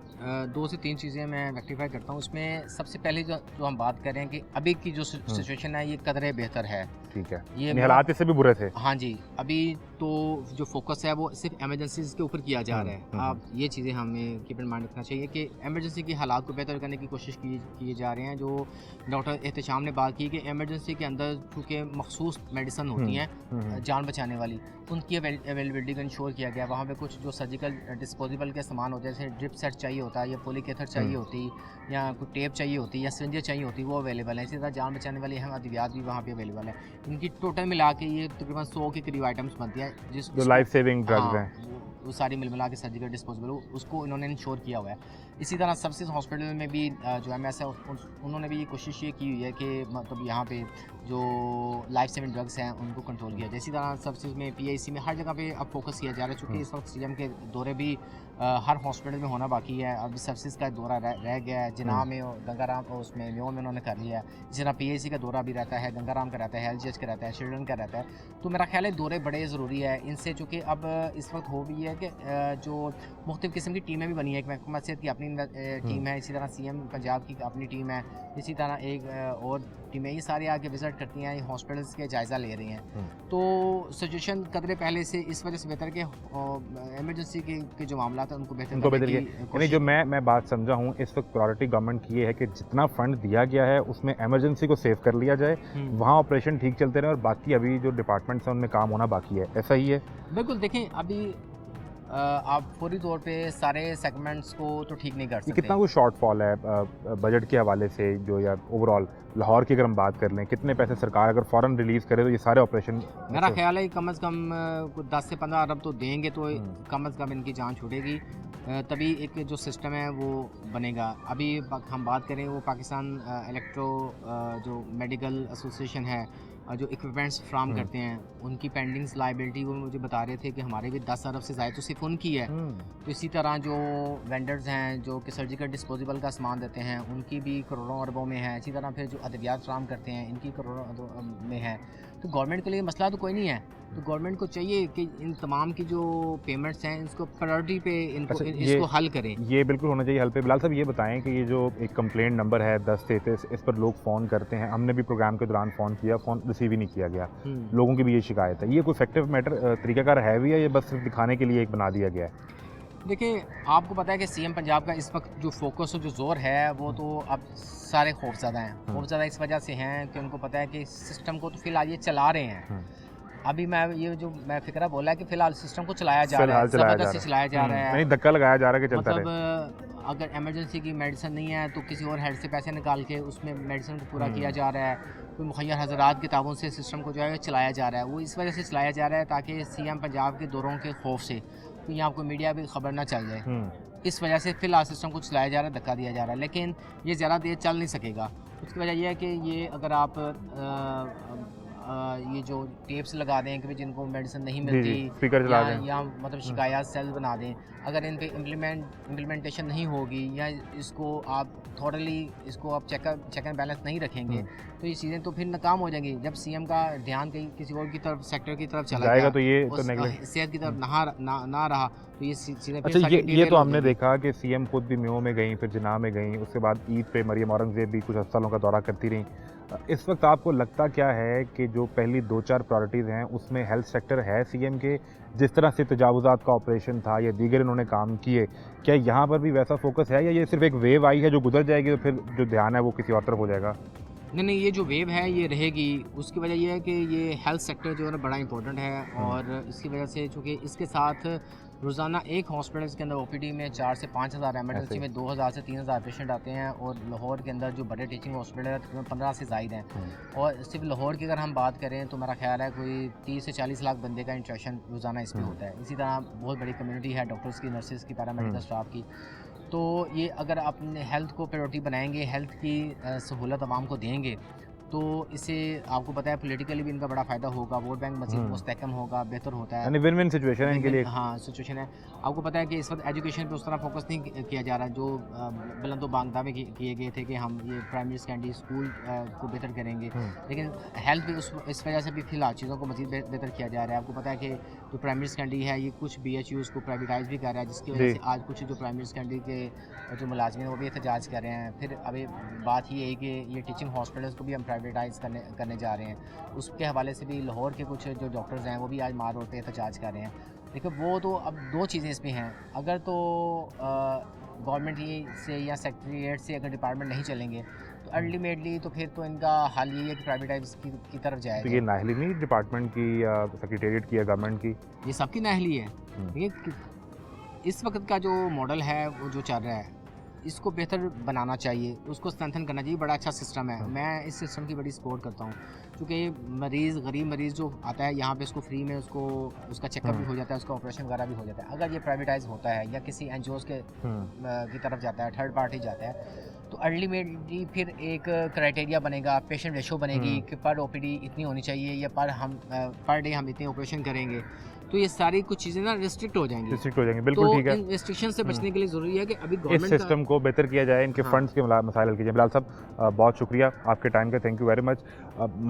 2 से 3 चीज़ें मैं रेक्टिफाई करता हूँ। उसमें सबसे पहले जो हम बात कर रहे हैं कि अभी की जो सिचुएशन है ये कदरे बेहतर है। ठीक है, ये हालात इससे भी बुरे थे। हाँ जी, अभी तो जो फोकस है वो सिर्फ एमरजेंसीज के ऊपर किया जा रहा है। आप ये चीज़ें हमें कीप इन माइंड रखना चाहिए कि एमरजेंसी की हालात को बेहतर करने की कोशिश किए जा रहे हैं। जो डॉक्टर एहतशाम ने बात की कि एमरजेंसी के अंदर चूँकि मखसूस मेडिसन होती हैं जान बचाने वाली, उनकी अवेलेबिलिटी को इंश्योर किया गया। वहाँ पे कुछ जो सर्जिकल डिस्पोजेबल के सामान होते हैं, जैसे ड्रिप सेट चाहिए होता है या पोलिक एथर चाहिए होती या कोई टेप चाहिए होती या सिरिंजें चाहिए होती, वो अवेलेबल है। इसी तरह जान बचाने वाली अहम अद्वियात भी वहाँ पे अवेलेबल है। इनकी टोटल मिला के ये तकरीबन 100 के करीब आइटम्स बनती हैं, जो लाइफ सेविंग ड्रग्स हैं, वो सारी मिला के सर्जिकल डिस्पोजेबल उसको इन्होंने इंश्योर किया हुआ है। इसी तरह सबसिस हॉस्पिटल में भी जो MS है उन्होंने भी ये कोशिश ये की हुई है कि मतलब यहाँ पे जो लाइफ सेविंग ड्रग्स हैं उनको कंट्रोल किया जाए। इसी तरह सबसिस में PIC में हर जगह पे अब फोकस किया जा रहा है। चूँकि इस वक्त CM के दौरे भी हर हॉस्पिटल में होना बाकी है। अब सबसिस का दौरा रह गया है, जिना में गंगाराम उसमें म्यों में उन्होंने कर लिया है। इसी तरह PIC का दौरा भी रहता है, गंगाराम का रहता है, LGH का रहता है, चिल्ड्रन का रहता है। तो मेरा ख्याल है दौरे बड़े ज़रूरी है। इनसे चूँकि अब इस वक्त हो भी है कि जो मुख्तलिफ़ किस्म की टीमें भी बनी है। एक महकमा सेहत की अपनी टीम है, इसी तरह CM पंजाब की अपनी टीम है, इसी तरह एक और टीमें, ये सारे आके विज़िट करती हैं, हॉस्पिटल्स के जायज़ा ले रही हैं। तो सिचुएशन कदरे पहले से इस वजह से बेहतर कि एमरजेंसी के जो मामला था उनको बेहतर यानी जो मैं बात समझा हूँ, इस वक्त प्रायोरिटी गवर्नमेंट की ये है कि जितना फंड दिया गया है उसमें एमरजेंसी को सेव कर लिया जाए, वहाँ ऑपरेशन ठीक चलते रहे और बाकी अभी जो डिपार्टमेंट्स हैं उनमें काम होना बाकी है। ऐसा ही है? बिल्कुल। देखें अभी आप फौरी तौर पे सारे सेगमेंट्स को तो ठीक नहीं कर सकते। कितना कोई शॉर्टफॉल है बजट के हवाले से, जो या ओवरऑल लाहौर की अगर हम बात कर लें, कितने पैसे सरकार अगर फ़ौरन रिलीज़ करे तो ये सारे ऑपरेशन? मेरा ख्याल है कम से कम 10 से 15 अरब तो देंगे तो कम से कम इनकी जान छूटेगी, तभी एक जो सिस्टम है वो बनेगा। अभी हम बात करें वो पाकिस्तान इलेक्ट्रो जो मेडिकल एसोसिएशन है, जो इक्विपमेंट्स फ्राहम करते हैं, उनकी पेंडिंग्स लाइबिलिटी वो मुझे बता रहे थे कि हमारे भी 10 अरब से ज़्यादा तो सिर्फ उनकी है। तो इसी तरह जो वेंडर्स हैं जो कि सर्जिकल डिस्पोजेबल का सामान देते हैं उनकी भी करोड़ों अरबों में है। इसी तरह फिर जो अद्वियात फ्राहम करते हैं इनकी करोड़ों में है। तो गवर्नमेंट के लिए मसला तो कोई नहीं है। तो गवर्नमेंट को चाहिए कि इन तमाम की जो पेमेंट्स हैं इसको प्रायोरिटी पे इसको हल करें। ये बिल्कुल होना चाहिए हल पे। बिलाल साहब ये बताएं कि ये जो एक कंप्लेंट नंबर है 1033, इस पर लोग फ़ोन करते हैं, हमने भी प्रोग्राम के दौरान फ़ोन किया, फ़ोन रिसीव ही नहीं किया गया, लोगों की भी ये शिकायत है। ये कोई इफेक्टिव मैटर तरीकाकार है भी है, ये बस सिर्फ दिखाने के लिए एक बना दिया गया है? देखिए आपको पता है कि CM पंजाब का इस वक्त जो फोकस और जो जोर है वो तो अब सारे खौफज़दा हैं। खौफज़दा इस वजह से हैं कि उनको पता है कि सिस्टम को तो फ़िलहाल ये चला रहे हैं। अभी मैं फिक्रा बोला है कि फ़िलहाल सिस्टम को चलाया जा रहा है, ज़बरदस्ती चलाया जा रहा है, नहीं धक्का लगाया जा रहा है कि चलता रहे। मतलब अगर एमरजेंसी की मेडिसिन नहीं है तो किसी और हेड से पैसे निकाल के उसमें मेडिसिन को पूरा किया जा रहा है। कोई मुखैर हज़रात किताबों से सिस्टम को जो है चलाया जा रहा है। वो इस वजह से चलाया जा रहा है ताकि CM पंजाब के दौरों के खौफ से तो यहाँ आपको मीडिया भी खबर ना चल जाए, इस वजह से फ़िलहाल सिस्टम को चलाया जा रहा है, धक्का दिया जा रहा है। लेकिन ये ज़्यादा देर चल नहीं सकेगा। उसकी वजह यह है कि ये अगर आप ये जो टेप्स लगा दें कि भाई जिनको मेडिसिन नहीं जी, मिलती, जी, स्पीकर चला दें। या मतलब शिकायत सेल बना दें। अगर इन पे इम्प्लीमेंटेशन नहीं होगी या इसको आप थोड़ली इसको आप चेक एंड बैलेंस नहीं रखेंगे तो ये चीज़ें तो फिर नाकाम हो जाएंगी। जब सीएम का ध्यान कहीं किसी और की तरफ सेक्टर की तरफ चला जाएगा गया, तो ये तो उस, नेगलेक्ट। सेहत की तरफ ना रहा तो ये चीज़ें अच्छा, ये तो हमने देखा कि सीएम खुद भी म्यो में गई, फिर जिन्ना में गई, उसके बाद ईद पे मरियम औरंगजेब भी कुछ अस्पतालों का दौरा करती रहीं। इस वक्त आपको लगता क्या है कि जो पहली 2-4 प्रायोरिटीज़ हैं उसमें हेल्थ सेक्टर है सीएम के, जिस तरह से तजावुज़ात का ऑपरेशन था या दीगर इन्होंने काम किए, क्या यहाँ पर भी वैसा फोकस है या ये सिर्फ एक वेव आई है जो गुजर जाएगी तो फिर जो ध्यान है वो किसी और तरफ हो जाएगा? नहीं, ये जो वेव है ये रहेगी। उसकी वजह ये है कि ये हेल्थ सेक्टर जो है ना बड़ा इंपॉर्टेंट है और इसकी वजह से चूँकि इसके साथ रोज़ाना एक हॉस्पिटल के अंदर ओपीडी में 4 से 5 हज़ार, एमरजेंसी में 2000 से 3000 पेशेंट आते हैं और लाहौर के अंदर जो बड़े टीचिंग हॉस्पिटल है तकरीबन 15 से ज़ायद हैं। और सिर्फ लाहौर की अगर हम बात करें तो मेरा ख्याल है कोई 30 से 40 लाख बंदे का इंट्रैक्शन रोज़ाना इसमें होता है। इसी तरह बहुत बड़ी कम्युनिटी है डॉक्टर्स की, नर्सेज़ की, पैरामेडिकल स्टाफ की। तो ये अगर अपने हेल्थ को प्रायोरिटी बनाएंगे, हेल्थ की सहूलत आवाम को देंगे तो इससे आपको पता है पॉलिटिकली भी इनका बड़ा फ़ायदा होगा, वोट बैंक मज़ीद मुस्तहकम होगा, बेहतर होता है, यानी विन विन सिचुएशन है इनके लिए। हाँ, सिचुएशन है। आपको पता है कि इस वक्त एजुकेशन पे उस तरह फोकस नहीं किया जा रहा है जो बुलंदो बांग दावे किए गए थे कि हम ये प्राइमरी सेकेंडरी स्कूल को बेहतर करेंगे, लेकिन हेल्थ पे इस वजह से भी फिलहाल चीज़ों को मज़ीद बेहतर किया जा रहा है। आपको पता है कि जो प्राइमरी सेकेंडरी है ये कुछ BHUs को प्राइवेटाइज भी कर रहा है, जिसकी वजह से आज कुछ जो प्राइमरी सेकेंडरी के जो मुलाजिम हैं वो भी एहतजाज कर रहे हैं। फिर अभी बात ये है कि ये टीचिंग हॉस्पिटल्स को भी हम प्राइवेटाइज करने जा रहे हैं। उसके हवाले से भी लाहौर के कुछ जो डॉक्टर्स हैं वो भी आज मार रोड पे एहतजाज कर रहे हैं। देखिए वो तो अब 2 चीज़ें इसमें हैं, अगर तो गवर्नमेंट से या सेक्रेटरीट से अगर डिपार्टमेंट नहीं चलेंगे तो अल्टीमेटली तो फिर तो इनका हल ये है कि प्राइवेटाइज की तरफ जाएगा। तो ये नाहली नहीं डिपार्टमेंट की या सेक्रेटेरिएट की या गवर्नमेंट की, ये सबकी नाहली है। देखिए इस वक्त का जो मॉडल है वो जो चल रहा है इसको बेहतर बनाना चाहिए, उसको स्ट्रेंथन करना चाहिए। बड़ा अच्छा सिस्टम है, मैं इस सिस्टम की बड़ी सपोर्ट करता हूँ क्योंकि गरीब मरीज़ जो आता है यहाँ पे इसको फ्री में उसका चेकअप भी हो जाता है, उसका ऑपरेशन वगैरह भी हो जाता है। अगर ये प्राइवेटाइज होता है या किसी NGOs की तरफ जाता है, थर्ड पार्टी जाता है तो अल्टीमेटली फिर एक क्राइटेरिया बनेगा, पेशेंट रेशो बनेगी कि पर OPD इतनी होनी चाहिए या पर डे हम इतने ऑपरेशन करेंगे, तो ये सारी कुछ चीज़ें ना रिस्ट्रिक्ट हो जाएंगी। बिल्कुल ठीक है। इन रिस्ट्रिक्शन से बचने के लिए ज़रूरी है कि अभी इस गवर्नमेंट सिस्टम को बेहतर किया जाए, इनके फंड्स के मसाइल हल कीजिए। बिलाल साहब बहुत शुक्रिया आपके टाइम का, थैंक यू वेरी मच।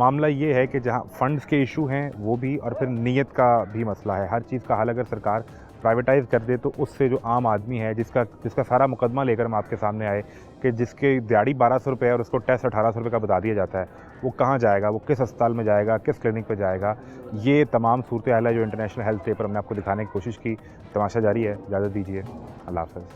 मामला ये है कि जहाँ फंड्स के इशू हैं वो भी, और फिर नीयत का भी मसला है। हर चीज़ का हल अगर सरकार प्राइवेटाइज कर दे तो उससे जो आम आदमी है जिसका सारा मुकदमा लेकर हम आपके सामने आए कि जिसके दिहाड़ी 1200 रुपये और उसको टेस्ट 1800 रुपये का बता दिया जाता है, वो कहाँ जाएगा, वो किस अस्पताल में जाएगा, किस क्लिनिक पे जाएगा, ये तमाम सूरत हाल है जो इंटरनेशनल हेल्थ डे पर हमने आपको दिखाने की कोशिश की। तमाशा जारी है, इजाज़त दीजिए, अल्लाह हाफ़िज़।